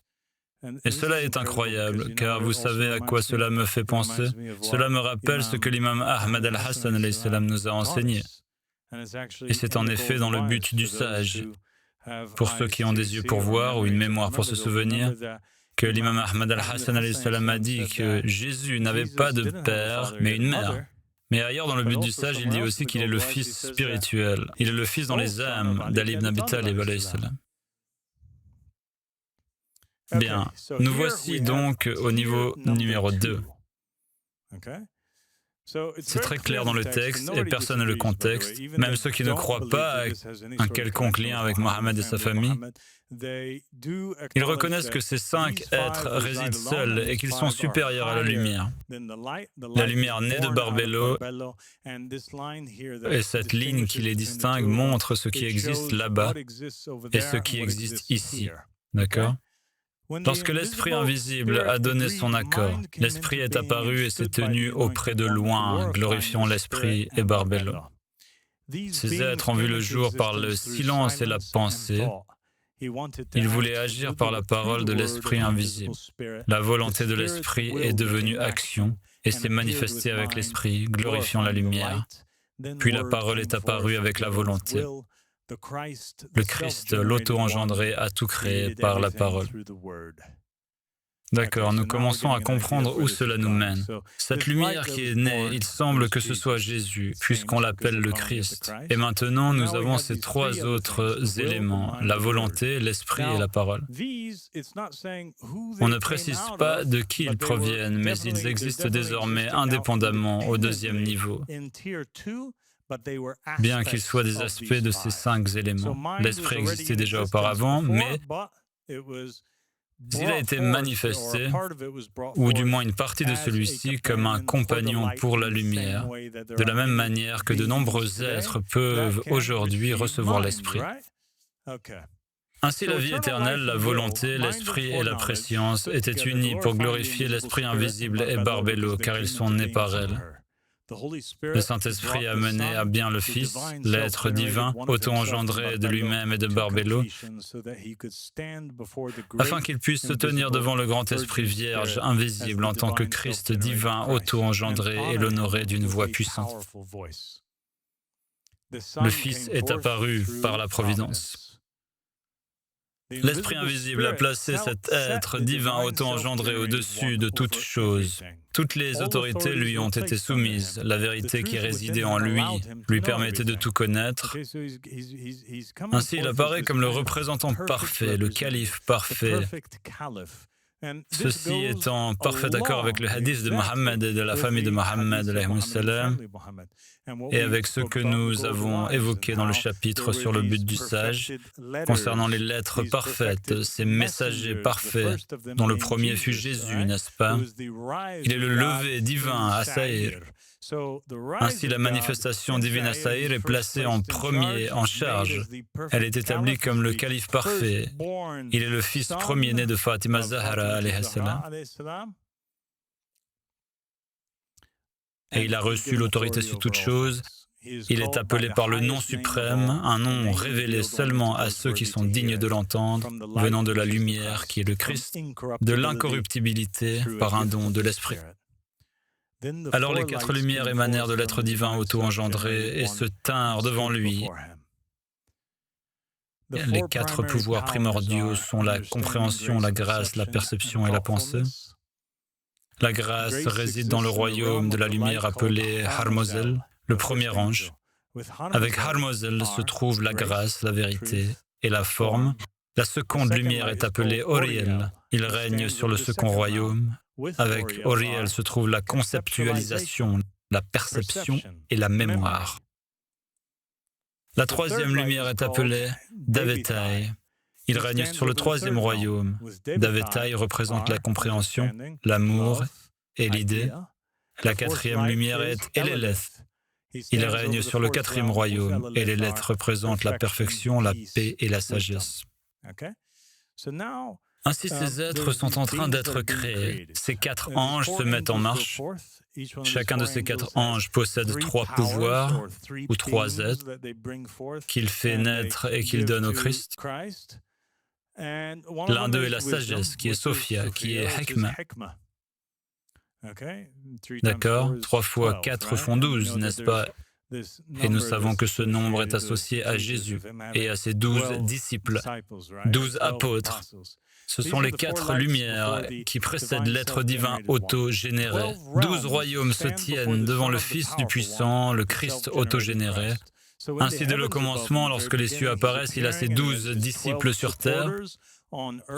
[SPEAKER 2] Et cela est incroyable, car vous savez à quoi cela me fait penser? Cela me rappelle ce que l'imam Ahmad al-Hassan nous a enseigné. Et c'est en effet dans le but du sage, pour ceux qui ont des yeux pour voir ou une mémoire pour se souvenir, que l'imam Ahmad al-Hassan a dit que Jésus n'avait pas de père, mais une mère. Mais ailleurs, dans le but du sage, il dit aussi qu'il est le fils spirituel. Il est le fils dans les âmes d'Ali ibn Abi Talib alayhi salam. Bien, nous voici donc au niveau numéro 2. C'est très clair dans le texte et personne ne le contexte. Même ceux qui ne croient pas à un quelconque lien avec Mohammed et sa famille, ils reconnaissent que ces 5 êtres résident seuls et qu'ils sont supérieurs à la lumière. La lumière née de Barbelo et cette ligne qui les distingue montre ce qui existe là-bas et ce qui existe ici. D'accord ? Lorsque l'Esprit invisible a donné son accord, l'Esprit est apparu et s'est tenu auprès de loin, glorifiant l'Esprit et Barbelo. Ces êtres ont vu le jour par le silence et la pensée. Ils voulaient agir par la parole de l'Esprit invisible. La volonté de l'Esprit est devenue action et s'est manifestée avec l'Esprit, glorifiant la lumière. Puis la parole est apparue avec la volonté. Le Christ, l'auto-engendré, a tout créé par la parole. D'accord, nous commençons à comprendre où cela nous mène. Cette lumière qui est née, il semble que ce soit Jésus, puisqu'on l'appelle le Christ. Et maintenant, nous avons ces trois autres éléments, la volonté, l'esprit et la parole. On ne précise pas de qui ils proviennent, mais ils existent désormais indépendamment au deuxième niveau, bien qu'ils soient des aspects de ces 5 éléments. L'esprit existait déjà auparavant, mais il a été manifesté, ou du moins une partie de celui-ci, comme un compagnon pour la lumière, de la même manière que de nombreux êtres peuvent aujourd'hui recevoir l'esprit. Ainsi, la vie éternelle, la volonté, l'esprit et la préscience étaient unis pour glorifier l'esprit invisible et Barbelo, car ils sont nés par elle. Le Saint-Esprit a mené à bien le Fils, l'être divin, auto-engendré de lui-même et de Barbelo, afin qu'il puisse se tenir devant le grand Esprit vierge, invisible, en tant que Christ divin, auto-engendré et l'honorer d'une voix puissante. Le Fils est apparu par la providence. L'Esprit invisible a placé cet être divin auto-engendré au-dessus de toutes choses. Toutes les autorités lui ont été soumises. La vérité qui résidait en lui permettait de tout connaître. Ainsi, il apparaît comme le représentant parfait, le calife parfait. Ceci est en parfait accord avec le hadith de Mohammed et de la famille de Mohammed, et avec ce que nous avons évoqué dans le chapitre sur le but du sage, concernant les lettres parfaites, ces messagers parfaits, dont le premier fut Jésus, n'est-ce pas? Il est le lever divin à Saïr. Ainsi, la manifestation divine à Saïr est placée en premier en charge. Elle est établie comme le calife parfait. Il est le fils premier-né de Fatima Zahra, alayhi salam. Et il a reçu l'autorité sur toute chose. Il est appelé par le nom suprême, un nom révélé seulement à ceux qui sont dignes de l'entendre, venant de la lumière qui est le Christ, de l'incorruptibilité par un don de l'Esprit. Alors les 4 lumières émanèrent de l'être divin auto-engendré et se tinrent devant lui. Les 4 pouvoirs primordiaux sont la compréhension, la grâce, la perception et la pensée. La grâce réside dans le royaume de la lumière appelé Harmozel, le premier ange. Avec Harmozel se trouve la grâce, la vérité et la forme. La seconde lumière est appelée Oriel. Il règne sur le second royaume. Avec Oriel se trouve la conceptualisation, la perception et la mémoire. La troisième lumière est appelée Davetai. Il règne sur le troisième royaume. Davetai représente la compréhension, l'amour et l'idée. La quatrième lumière est Eleleth. Il règne sur le quatrième royaume. Eleleth représente la perfection, la paix et la sagesse. Ainsi, ces êtres sont en train d'être créés. Ces 4 anges se mettent en marche. Chacun de ces 4 anges possède 3 pouvoirs ou 3 êtres qu'il fait naître et qu'il donne au Christ. L'un d'eux est la sagesse, qui est Sophia, qui est Hekma. D'accord? 3 fois 4 font 12, n'est-ce pas? Et nous savons que ce nombre est associé à Jésus et à ses 12 disciples, 12 apôtres. Ce sont les 4 lumières qui précèdent l'être divin auto-généré. 12 royaumes se tiennent devant le Fils du puissant, le Christ auto-généré. Ainsi, dès le commencement, lorsque les cieux apparaissent, il a ses 12 disciples sur terre.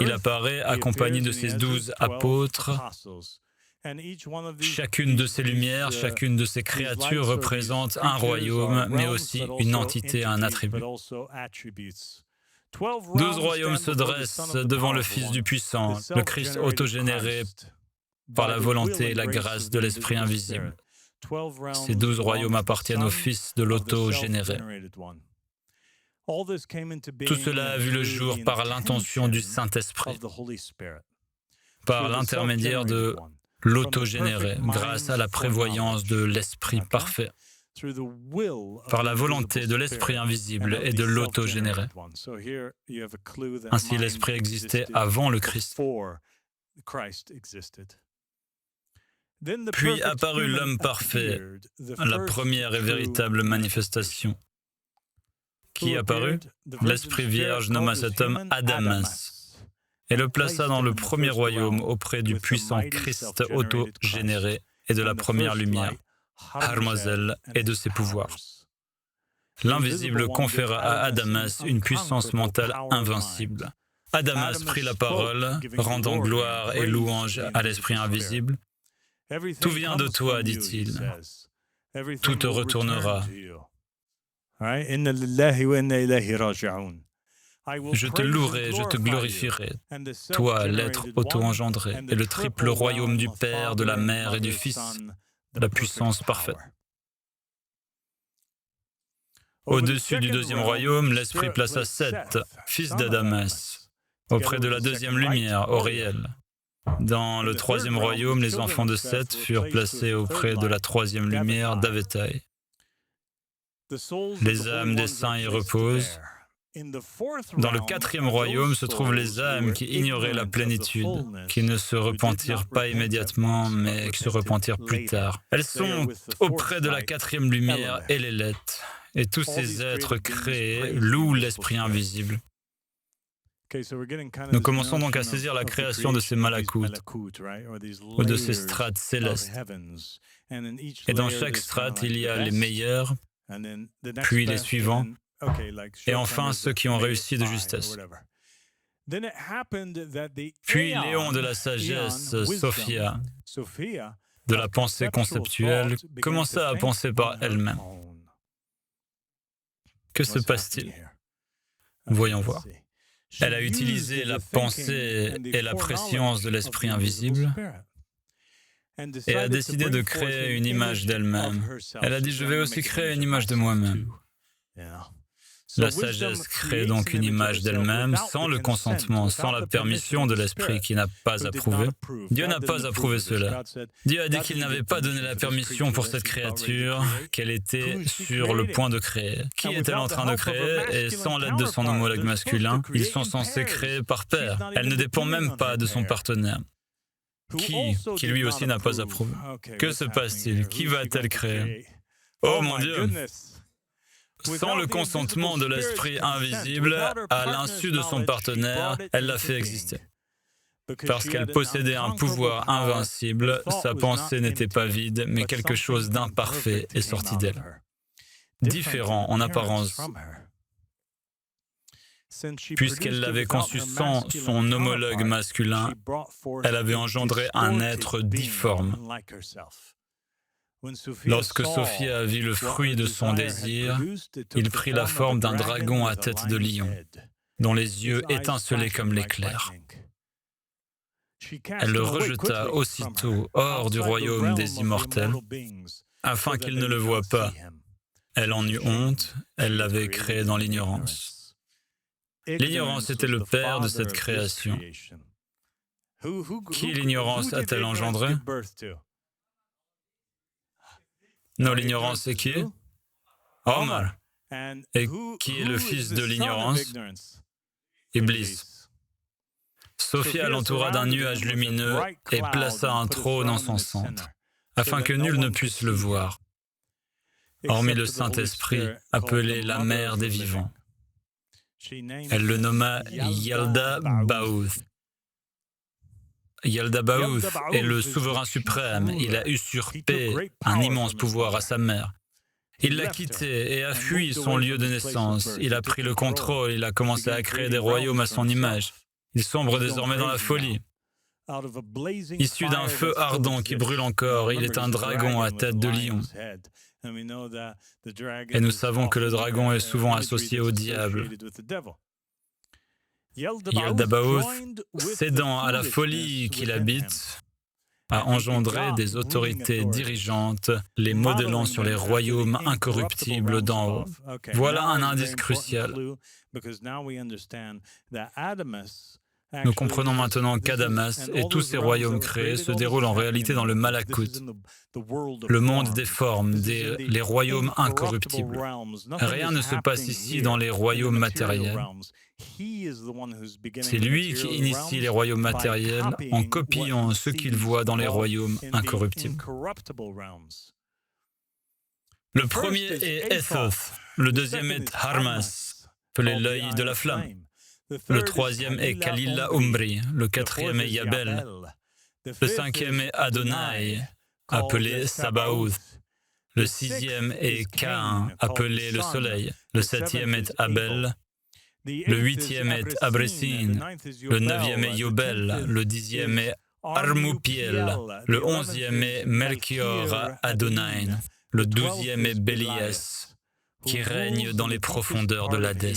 [SPEAKER 2] Il apparaît accompagné de ses 12 apôtres. Chacune de ces lumières, chacune de ces créatures représente un royaume, mais aussi une entité, un attribut. 12 royaumes se dressent devant le Fils du puissant, le Christ autogénéré par la volonté et la grâce de l'Esprit invisible. Ces 12 royaumes appartiennent au Fils de l'autogénéré. Tout cela a vu le jour par l'intention du Saint-Esprit, par l'intermédiaire de l'autogénéré, grâce à la prévoyance de l'Esprit parfait, par la volonté de l'Esprit invisible et de l'autogénéré. Ainsi, l'Esprit existait avant le Christ. Puis apparut l'homme parfait, la première et véritable manifestation. Qui apparut? L'Esprit vierge nomma cet homme Adamas. et le plaça dans le premier royaume auprès du puissant Christ auto-généré et de la première lumière, Harmazel, et de ses pouvoirs. L'invisible conféra à Adamas une puissance mentale invincible. Adamas prit la parole, rendant gloire et louange à l'esprit invisible. « Tout vient de toi, dit-il. Tout te retournera. Je te louerai, je te glorifierai, toi, l'être auto-engendré, et le triple royaume du Père, de la Mère et du Fils, la puissance parfaite. Au-dessus du deuxième royaume, l'Esprit plaça Seth, fils d'Adamas, auprès de la deuxième lumière, Oriel. Dans le troisième royaume, les enfants de Seth furent placés auprès de la troisième lumière, d'Avétaï. Les âmes des saints y reposent. Dans le quatrième royaume se trouvent les âmes qui ignoraient la plénitude, qui ne se repentirent pas immédiatement, mais qui se repentirent plus tard. Elles sont auprès de la quatrième lumière, Éléleth, et tous ces êtres créés louent l'esprit invisible. Nous commençons donc à saisir la création de ces malakoutes, ou de ces strates célestes. Et dans chaque strate, il y a les meilleurs, puis les suivants, et enfin ceux qui ont réussi de justesse. Puis Léon de la sagesse, Sophia, de la pensée conceptuelle, commença à penser par elle-même. Que se passe-t-il? Voyons voir. Elle a utilisé la pensée et la préscience de l'esprit invisible et a décidé de créer une image d'elle-même. Elle a dit, je vais aussi créer une image de moi-même. La sagesse crée donc une image d'elle-même sans le consentement, sans la permission de l'esprit qui n'a pas approuvé. Dieu n'a pas approuvé cela. Dieu a dit qu'il n'avait pas donné la permission pour cette créature qu'elle était sur le point de créer. Qui est-elle en train de créer? Et sans l'aide de son homologue masculin, ils sont censés créer par pair. Elle ne dépend même pas de son partenaire. Qui lui aussi n'a pas approuvé. Que se passe-t-il? Qui va-t-elle créer? Oh mon Dieu! Sans le consentement de l'esprit invisible, à l'insu de son partenaire, elle l'a fait exister. Parce qu'elle possédait un pouvoir invincible, sa pensée n'était pas vide, mais quelque chose d'imparfait est sorti d'elle. Différent en apparence. Puisqu'elle l'avait conçu sans son homologue masculin, elle avait engendré un être difforme. Lorsque Sophia vit le fruit de son désir, il prit la forme d'un dragon à tête de lion, dont les yeux étincelaient comme l'éclair. Elle le rejeta aussitôt hors du royaume des immortels, afin qu'il ne le voie pas. Elle en eut honte, elle l'avait créé dans l'ignorance. L'ignorance était le père de cette création. Qui l'ignorance a-t-elle engendré? Non, l'ignorance, c'est qui? Omar. Et qui est le fils de l'ignorance? Iblis. Sophia l'entoura d'un nuage lumineux et plaça un trône en son centre, afin que nul ne puisse le voir, hormis le Saint-Esprit, appelé la mère des vivants. Elle le nomma Yalda Ba'oth. Yalda Ba'oth est le souverain suprême. Il a usurpé un immense pouvoir à sa mère. Il l'a quitté et a fui son lieu de naissance. Il a pris le contrôle, il a commencé à créer des royaumes à son image. Il sombre désormais dans la folie. Issu d'un feu ardent qui brûle encore, il est un dragon à tête de lion. Et nous savons que le dragon est souvent associé au diable. Yalda Ba'oth, cédant à la folie qu'il habite, a engendré des autorités dirigeantes, les modelant sur les royaumes incorruptibles d'en haut. Voilà un indice crucial. Nous comprenons maintenant qu'Adamas et tous ces royaumes créés se déroulent en réalité dans le Malakut, le monde des formes, les royaumes incorruptibles. Rien ne se passe ici dans les royaumes matériels. C'est lui qui initie les royaumes matériels en copiant ce qu'il voit dans les royaumes incorruptibles. Le premier est Ethoth, le deuxième est Harmas, appelé l'œil de la flamme. Le troisième est Kalila Umbri. Le quatrième est Yabel. Le cinquième est Adonai, appelé Sabaoth. Le sixième est Cain, appelé le soleil. Le septième est Abel. Le huitième est Abresin. Le neuvième est Yobel. Le dixième est Armupiel. Le onzième est Melchior Adonai. Le douzième est Béliès, qui règne dans les profondeurs de l'Hadès.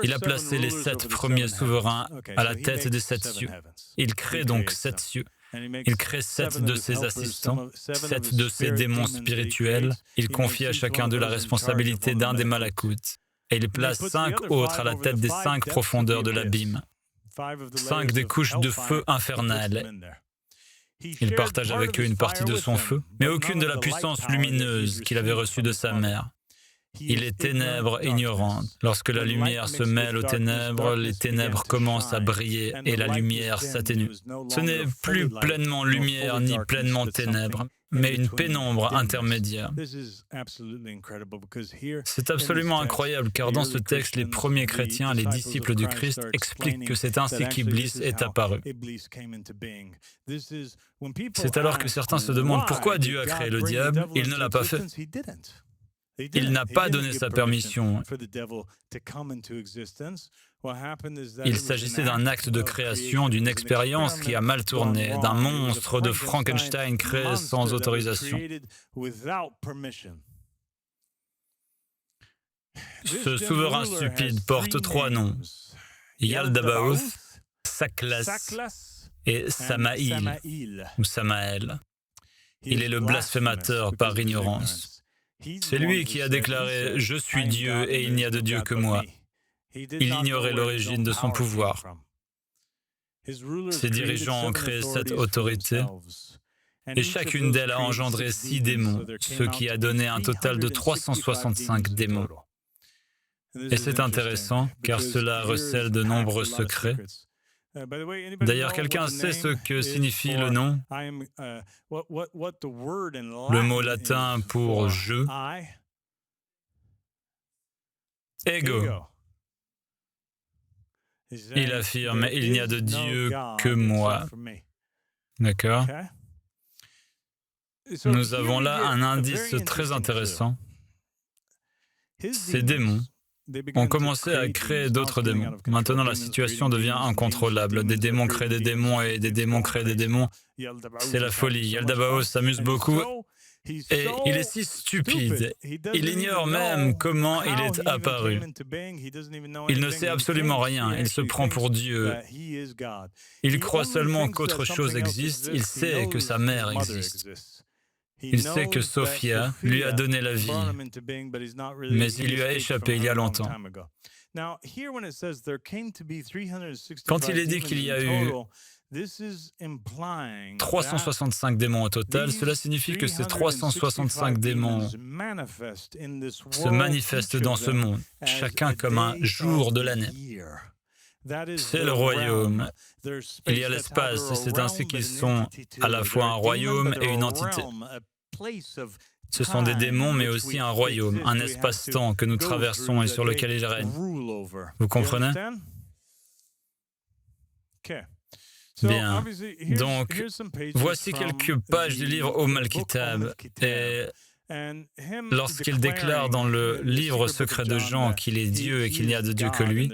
[SPEAKER 2] Il a placé les 7 premiers souverains à la tête des 7 cieux. Il crée donc 7 cieux. Il crée 7 de ses assistants, 7 de ses démons spirituels. Il confie à chacun d'eux la responsabilité d'un des malakoutes. Et il place 5 autres à la tête des 5 profondeurs de l'abîme. 5 des couches de feu infernales. Il partage avec eux une partie de son feu, mais aucune de la puissance lumineuse qu'il avait reçue de sa mère. Il est ténèbres ignorantes. Lorsque la lumière se mêle aux ténèbres, les ténèbres commencent à briller et la lumière s'atténue. Ce n'est plus pleinement lumière ni pleinement ténèbres, mais une pénombre intermédiaire. C'est absolument incroyable car dans ce texte, les premiers chrétiens, les disciples du Christ, expliquent que c'est ainsi qu'Iblis est apparu. C'est alors que certains se demandent pourquoi Dieu a créé le diable, il ne l'a pas fait. Il n'a pas donné sa permission. Il s'agissait d'un acte de création, d'une expérience qui a mal tourné, d'un monstre de Frankenstein créé sans autorisation. Ce souverain stupide porte 3 noms, Yaldabaoth, Saklas et Samaïl, ou Samaël. Il est le blasphémateur par ignorance. C'est lui qui a déclaré « Je suis Dieu et il n'y a de Dieu que moi ». Il ignorait l'origine de son pouvoir. Ses dirigeants ont créé cette autorité et chacune d'elles a engendré 6 démons, ce qui a donné un total de 365 démons. Et c'est intéressant car cela recèle de nombreux secrets. D'ailleurs, quelqu'un sait ce que signifie le nom? Le mot latin pour « je ». Ego. Il affirme « Il n'y a de Dieu que moi ». D'accord? Nous avons là un indice très intéressant. Ces démons ont commencé à créer d'autres démons. Maintenant, la situation devient incontrôlable. Des démons créent des démons et des démons créent des démons. C'est la folie. Yaldabaoth s'amuse beaucoup et il est si stupide. Il ignore même comment il est apparu. Il ne sait absolument rien. Il se prend pour Dieu. Il croit seulement qu'autre chose existe. Il sait que sa mère existe. Il sait que Sophia lui a donné la vie, mais il lui a échappé il y a longtemps. Quand il est dit qu'il y a eu 365 démons au total, cela signifie que ces 365 démons se manifestent dans ce monde, chacun comme un jour de l'année. C'est le royaume. Il y a l'espace, et c'est ainsi qu'ils sont à la fois un royaume et une entité. Ce sont des démons, mais aussi un royaume, un espace-temps que nous traversons et sur lequel ils règnent. Vous comprenez? Bien. Donc, voici quelques pages du livre Om Al-Kitab. Et lorsqu'il déclare dans le livre secret de Jean qu'il est Dieu et qu'il n'y a de Dieu que lui,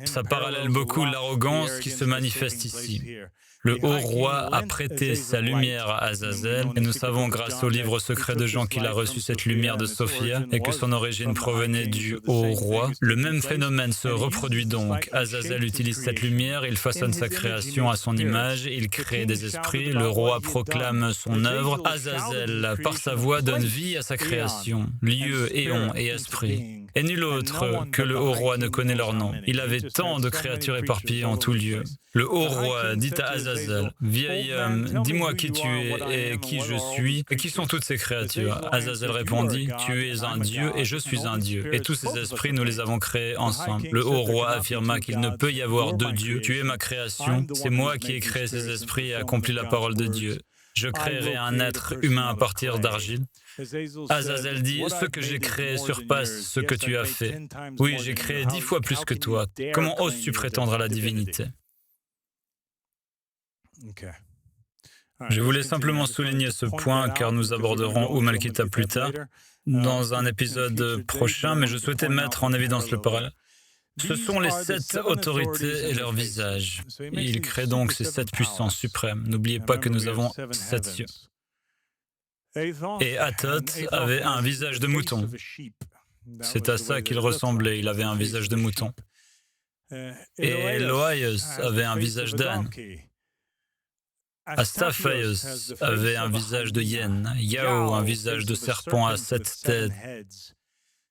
[SPEAKER 2] ça parallèle beaucoup l'arrogance qui se manifeste ici. Le haut roi a prêté sa lumière à Azazel, et nous savons grâce au livre secret de Jean qu'il a reçu cette lumière de Sophia et que son origine provenait du haut roi. Le même phénomène se reproduit donc. Azazel utilise cette lumière, il façonne sa création à son image, il crée des esprits, le roi proclame son œuvre. Azazel, par sa voix, donne vie à sa création, lieu, éon et esprit. Et nul autre que le haut roi ne connaît leur nom. Il avait tant de créatures éparpillées en tout lieu. Le haut roi dit à Azazel, « Vieil homme, dis-moi qui tu es et qui je suis, et qui sont toutes ces créatures ?» Azazel répondit, « Tu es un Dieu et je suis un Dieu, et tous ces esprits, nous les avons créés ensemble. » Le haut roi affirma qu'il ne peut y avoir 2 dieux. « Tu es ma création, c'est moi qui ai créé ces esprits et accompli la parole de Dieu. » Je créerai un être humain à partir d'argile. Azazel dit, ce que j'ai créé surpasse ce que tu as fait. Oui, j'ai créé 10 fois plus que toi. Comment oses-tu prétendre à la divinité? Je voulais simplement souligner ce point car nous aborderons Umm al-Kitab plus tard dans un épisode prochain, mais je souhaitais mettre en évidence le parallèle. Ce sont les 7 autorités et leurs visages. Il crée donc ces 7 puissances suprêmes. N'oubliez pas que nous avons 7 cieux. Et Athot avait un visage de mouton. C'est à ça qu'il ressemblait, il avait un visage de mouton. Et Eloaios avait un visage d'âne. Astaphaïos avait un visage de hyène. Yao, un visage de serpent à 7 têtes.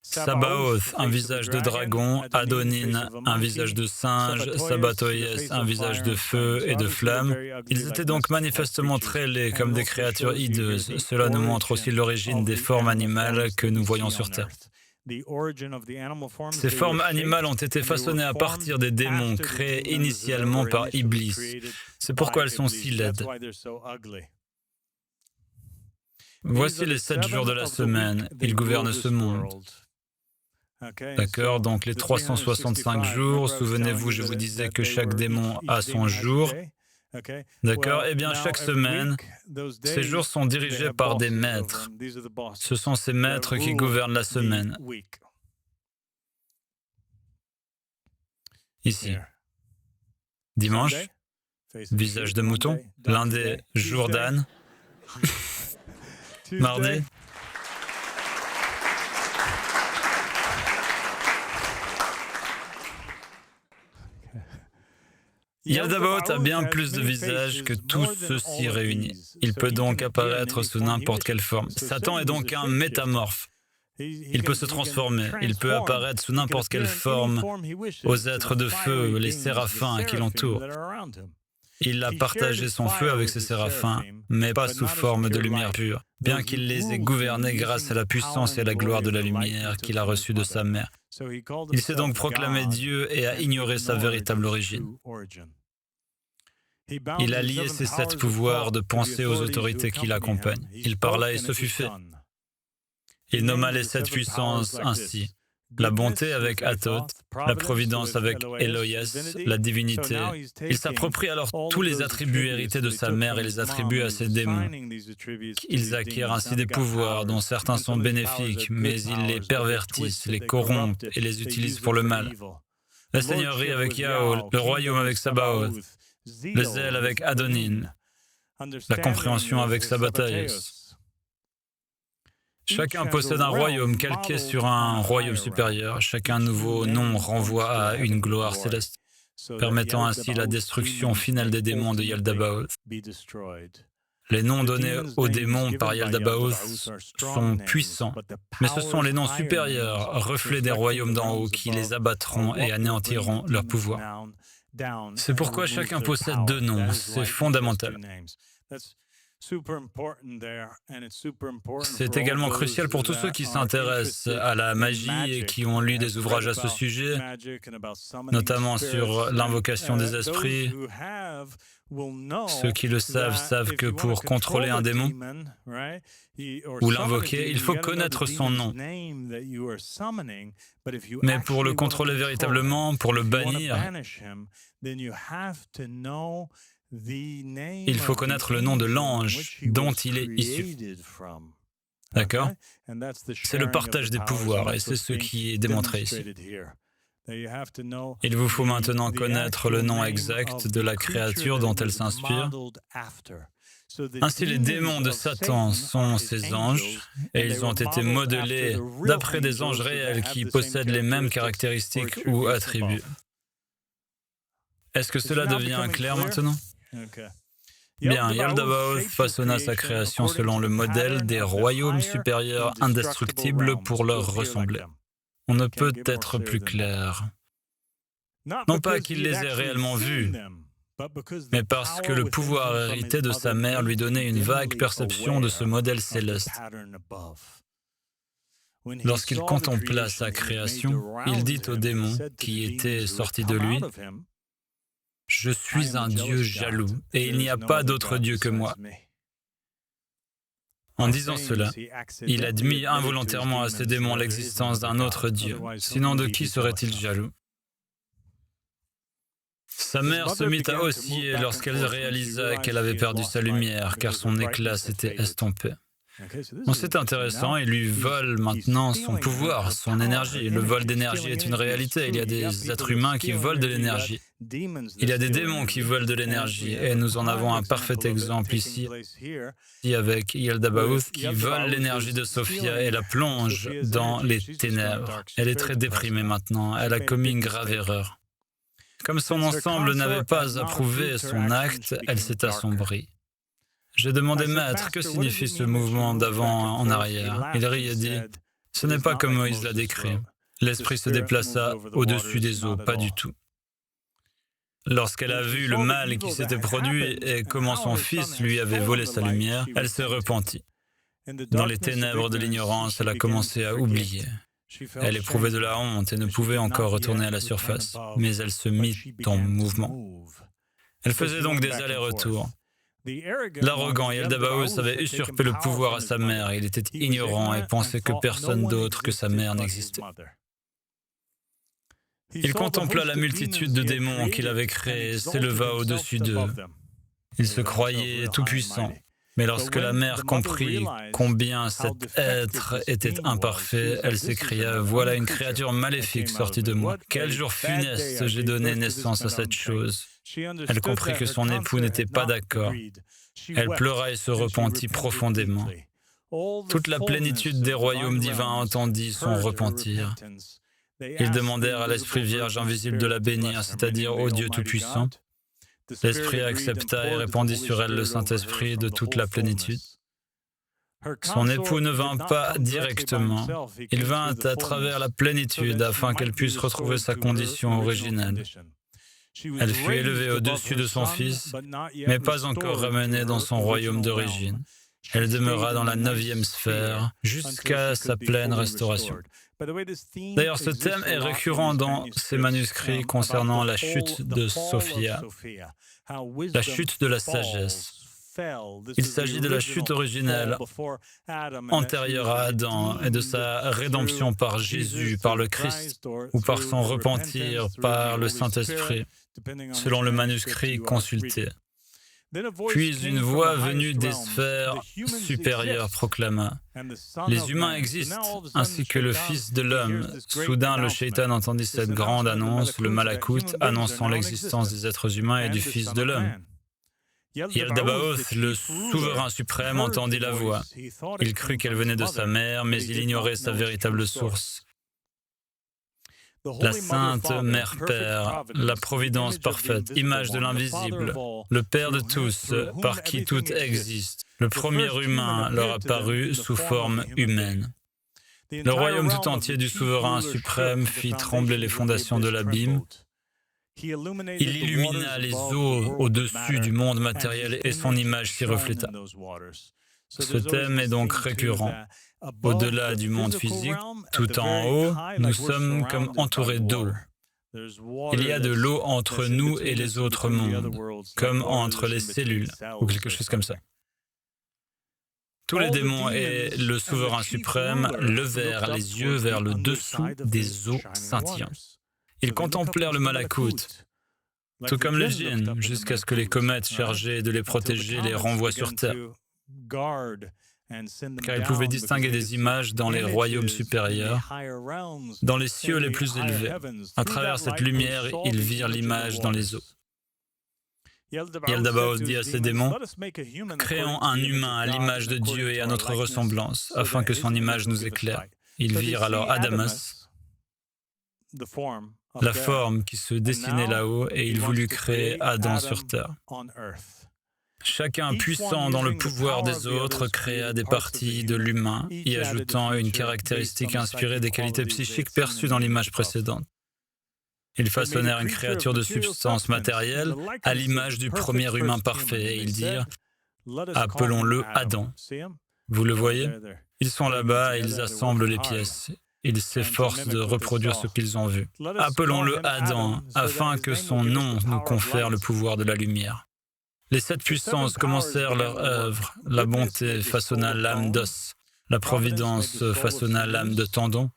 [SPEAKER 2] Sabaoth, un visage de dragon. Adonin, un visage de singe. Sabbatoïès, un visage de feu et de flamme. Ils étaient donc manifestement très laids comme des créatures hideuses. Cela nous montre aussi l'origine des formes animales que nous voyons sur Terre. Ces formes animales ont été façonnées à partir des démons créés initialement par Iblis. C'est pourquoi elles sont si laides. Voici les 7 jours de la semaine. Ils gouvernent ce monde. D'accord, donc les 365 jours, souvenez-vous, je vous disais que chaque démon a son jour. D'accord, eh bien chaque semaine, ces jours sont dirigés par des maîtres. Ce sont ces maîtres qui gouvernent la semaine. Ici. Dimanche, visage de mouton. Lundi, jour d'âne. Mardi. Yaldabaoth a bien plus de visages que tous ceux-ci réunis. Il peut donc apparaître sous n'importe quelle forme. Satan est donc un métamorphe. Il peut se transformer, il peut apparaître sous n'importe quelle forme aux êtres de feu, les séraphins qui l'entourent. Il a partagé son feu avec ces séraphins, mais pas sous forme de lumière pure, bien qu'il les ait gouvernés grâce à la puissance et à la gloire de la lumière qu'il a reçue de sa mère. Il s'est donc proclamé Dieu et a ignoré sa véritable origine. Il a lié ses 7 pouvoirs de pensée aux autorités qui l'accompagnent. Il parla et ce fut fait. Il nomma les 7 puissances ainsi. La bonté avec Athot, la providence avec Eloïas, la divinité. Il s'approprie alors tous les attributs hérités de sa mère et les attributs à ses démons. Ils acquièrent ainsi des pouvoirs dont certains sont bénéfiques, mais ils les pervertissent, les corrompent et les utilisent pour le mal. La seigneurie avec Yahweh, le royaume avec Sabaoth, le zèle avec Adonin, la compréhension avec Sabbatoïos. Chacun possède un royaume calqué sur un royaume supérieur. Chacun nouveau nom renvoie à une gloire céleste, permettant ainsi la destruction finale des démons de Yaldabaoth. Les noms donnés aux démons par Yaldabaoth sont puissants, mais ce sont les noms supérieurs, reflets des royaumes d'en haut, qui les abattront et anéantiront leur pouvoir. C'est pourquoi chacun possède 2 noms, c'est fondamental. C'est également crucial pour tous ceux qui s'intéressent à la magie et qui ont lu des ouvrages à ce sujet, notamment sur l'invocation des esprits. Ceux qui le savent que pour contrôler un démon ou l'invoquer, il faut connaître son nom. Mais pour le contrôler véritablement, pour le bannir, il faut connaître le nom de l'ange dont il est issu. D'accord? C'est le partage des pouvoirs et c'est ce qui est démontré ici. Il vous faut maintenant connaître le nom exact de la créature dont elle s'inspire. Ainsi, les démons de Satan sont ses anges et ils ont été modelés d'après des anges réels qui possèdent les mêmes caractéristiques ou attributs. Est-ce que cela devient clair maintenant? Bien, Yaldabaoth façonna sa création selon le modèle des royaumes supérieurs indestructibles pour leur ressembler. On ne peut être plus clair. Non pas qu'il les ait réellement vus, mais parce que le pouvoir hérité de sa mère lui donnait une vague perception de ce modèle céleste. Lorsqu'il contempla sa création, il dit aux démons qui étaient sortis de lui, « Je suis un Dieu jaloux, et il n'y a pas d'autre Dieu que moi. En disant cela, il admit involontairement à ses démons l'existence d'un autre Dieu. Sinon, de qui serait-il jaloux? Sa mère se mit à osciller lorsqu'elle réalisa qu'elle avait perdu sa lumière, car son éclat s'était estompé. Bon, c'est intéressant, il lui vole maintenant son pouvoir, son énergie. Le vol d'énergie est une réalité. Il y a des êtres humains qui volent de l'énergie. Il y a des démons qui volent de l'énergie. Et nous en avons un parfait exemple ici avec Yaldabaoth qui vole l'énergie de Sophia et la plonge dans les ténèbres. Elle est très déprimée maintenant. Elle a commis une grave erreur. Comme son ensemble n'avait pas approuvé son acte, elle s'est assombrie. J'ai demandé, maître, que signifie ce mouvement d'avant en arrière? Il rit et dit, ce n'est pas comme Moïse l'a décrit. L'esprit se déplaça au-dessus des eaux, pas du tout. Lorsqu'elle a vu le mal qui s'était produit et comment son fils lui avait volé sa lumière, elle s'est repentie. Dans les ténèbres de l'ignorance, elle a commencé à oublier. Elle éprouvait de la honte et ne pouvait encore retourner à la surface, mais elle se mit en mouvement. Elle faisait donc des allers-retours. L'arrogant Yaldabaoth avait usurpé le pouvoir à sa mère. Il était ignorant et pensait que personne d'autre que sa mère n'existait. Il contempla la multitude de démons qu'il avait créés et s'éleva au-dessus d'eux. Il se croyait tout-puissant. Mais lorsque la mère comprit combien cet être était imparfait, elle s'écria « Voilà une créature maléfique sortie de moi. Quel jour funeste j'ai donné naissance à cette chose !» Elle comprit que son époux n'était pas d'accord. Elle pleura et se repentit profondément. Toute la plénitude des royaumes divins entendit son repentir. Ils demandèrent à l'Esprit Vierge invisible de la bénir, c'est-à-dire au Dieu Tout-Puissant. L'Esprit accepta et répandit sur elle le Saint-Esprit de toute la plénitude. Son époux ne vint pas directement, il vint à travers la plénitude afin qu'elle puisse retrouver sa condition originelle. Elle fut élevée au-dessus de son fils, mais pas encore ramenée dans son royaume d'origine. Elle demeura dans la 9e sphère jusqu'à sa pleine restauration. D'ailleurs, ce thème est récurrent dans ces manuscrits concernant la chute de Sophia, la chute de la sagesse. Il s'agit de la chute originelle, antérieure à Adam, et de sa rédemption par Jésus, par le Christ, ou par son repentir, par le Saint-Esprit, selon le manuscrit consulté. Puis une voix venue des sphères supérieures proclama « Les humains existent, ainsi que le Fils de l'homme. » Soudain, le Shaitan entendit cette grande annonce, le Malakout, annonçant l'existence des êtres humains et du Fils de l'homme. Yaldabaoth, le souverain suprême, entendit la voix. Il crut qu'elle venait de sa mère, mais il ignorait sa véritable source. La Sainte Mère Père, la Providence parfaite, image de l'invisible, le Père de tous, par qui tout existe. Le premier humain leur apparut sous forme humaine. Le royaume tout entier du souverain suprême fit trembler les fondations de l'abîme. Il illumina les eaux au-dessus du monde matériel et son image s'y refléta. Ce thème est donc récurrent. Au-delà du monde physique, tout en haut, nous sommes comme entourés d'eau. Il y a de l'eau entre nous et les autres mondes, comme entre les cellules, ou quelque chose comme ça. Tous les démons et le souverain suprême levèrent les yeux vers le dessous des eaux scintillantes. Ils contemplèrent le Malakout, tout comme les djinns, jusqu'à ce que les comètes chargées de les protéger les renvoient sur terre. Car ils pouvaient distinguer des images dans les royaumes supérieurs, dans les cieux les plus élevés. À travers cette lumière, ils virent l'image dans les eaux. Yaldabaoth dit à ses démons, « Créons un humain à l'image de Dieu et à notre ressemblance, afin que son image nous éclaire. » Ils virent alors Adamas, la forme qui se dessinait là-haut, et il voulut créer Adam sur terre. Chacun puissant dans le pouvoir des autres créa des parties de l'humain, y ajoutant une caractéristique inspirée des qualités psychiques perçues dans l'image précédente. Ils façonnèrent une créature de substance matérielle à l'image du premier humain parfait, et ils dirent « Appelons-le Adam ». Vous le voyez? Ils sont là-bas et ils assemblent les pièces. Ils s'efforcent de reproduire ce qu'ils ont vu. Appelons-le Adam, afin que son nom nous confère le pouvoir de la lumière. Les 7 puissances commencèrent leur œuvre. La bonté façonna l'âme d'os, la providence façonna l'âme de tendon,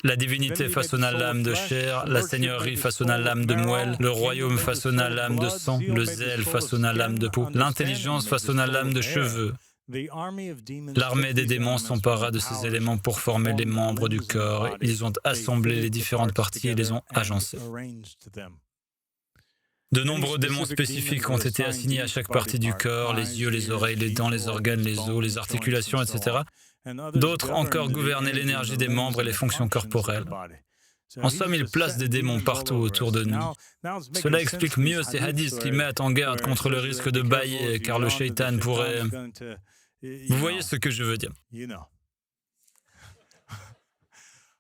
[SPEAKER 2] la divinité façonna l'âme de chair, la seigneurie façonna l'âme de moelle, le royaume façonna l'âme de sang, le zèle façonna l'âme de peau, l'intelligence façonna l'âme de cheveux. L'armée des démons s'empara de ces éléments pour former les membres du corps. Ils ont assemblé les différentes parties et les ont agencées. De nombreux démons spécifiques ont été assignés à chaque partie du corps, les yeux, les oreilles, les dents, les organes, les os, les articulations, etc. D'autres encore gouvernaient l'énergie des membres et les fonctions corporelles. En somme, il place des démons partout autour de nous. Cela explique mieux ces hadiths qui mettent en garde contre le risque de bâiller, car le shaitan pourrait... Vous voyez ce que je veux dire.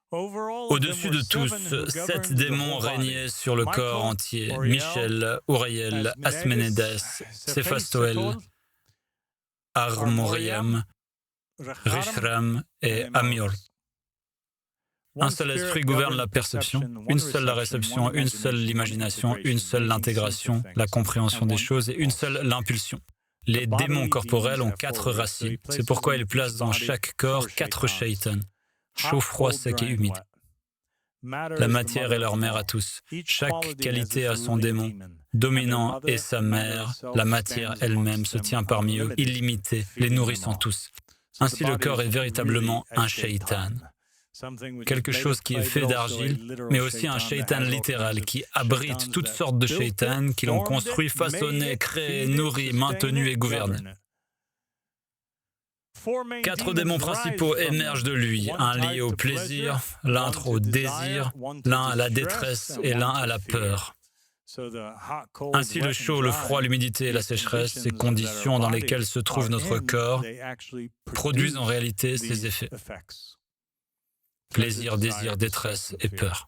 [SPEAKER 2] Au-dessus de tous, 7 démons régnaient sur le corps entier. Michel, Uriel, Asménédès, Séphastoël, Armoriam, Rishram et Amiol. Un seul esprit gouverne la perception, une seule la réception, une seule l'imagination, une seule l'intégration, la compréhension des choses et une seule l'impulsion. Les démons corporels ont 4 racines. C'est pourquoi ils placent dans chaque corps 4 shaitans. Chaud, froid, sec et humide. La matière est leur mère à tous. Chaque qualité a son démon. Dominant est sa mère. La matière elle-même se tient parmi eux, illimitée, les nourrissant tous. Ainsi, le corps est véritablement un shaitan. Quelque chose qui est fait d'argile, mais aussi un shaitan littéral qui abrite toutes sortes de shaitans qui l'ont construit, façonné, créé, nourri, maintenu et gouverné. 4 démons principaux émergent de lui, un lié au plaisir, l'un au désir, l'un à la détresse et l'un à la peur. Ainsi, le chaud, le froid, l'humidité et la sécheresse, ces conditions dans lesquelles se trouve notre corps, produisent en réalité ces effets. Plaisir, désir, détresse et peur.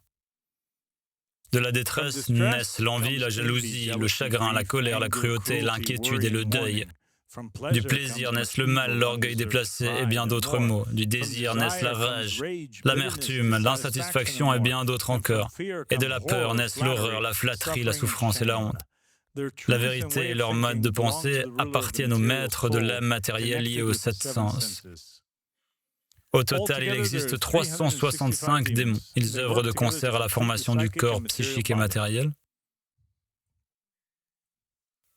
[SPEAKER 2] De la détresse naissent l'envie, la jalousie, le chagrin, la colère, la cruauté, l'inquiétude et le deuil. Du plaisir naissent le mal, l'orgueil déplacé et bien d'autres maux. Du désir naissent la rage, l'amertume, l'insatisfaction et bien d'autres encore. Et de la peur naissent l'horreur, la flatterie, la souffrance et la honte. La vérité et leur mode de pensée appartiennent aux maîtres de l'âme matérielle liés aux 7 sens. Au total, il existe 365 démons. Ils œuvrent de concert à la formation du corps psychique et matériel.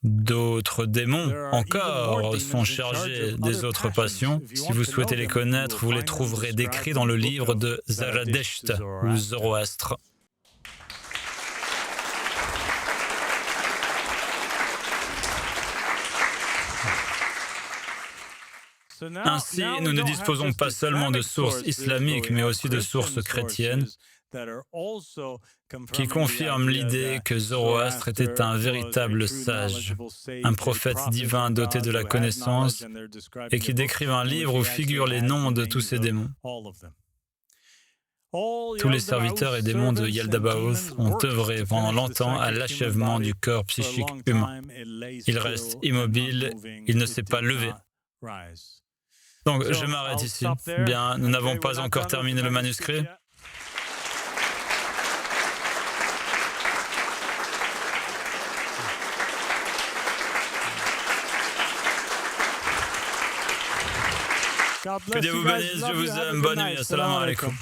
[SPEAKER 2] D'autres démons, encore, sont chargés des autres passions. Si vous souhaitez les connaître, vous les trouverez décrits dans le livre de Zaradesht, ou Zoroastre. Ainsi, nous ne disposons pas seulement de sources islamiques, mais aussi de sources chrétiennes, qui confirme l'idée que Zoroastre était un véritable sage, un prophète divin doté de la connaissance et qui décrivent un livre où figurent les noms de tous ces démons. Tous les serviteurs et démons de Yaldabaoth ont œuvré pendant longtemps à l'achèvement du corps psychique humain. Il reste immobile, il ne s'est pas levé. Donc, je m'arrête ici. Bien, nous n'avons pas encore terminé le manuscrit. Que Dieu vous bénisse, je vous aime, bonne nuit, assalamu alaikum.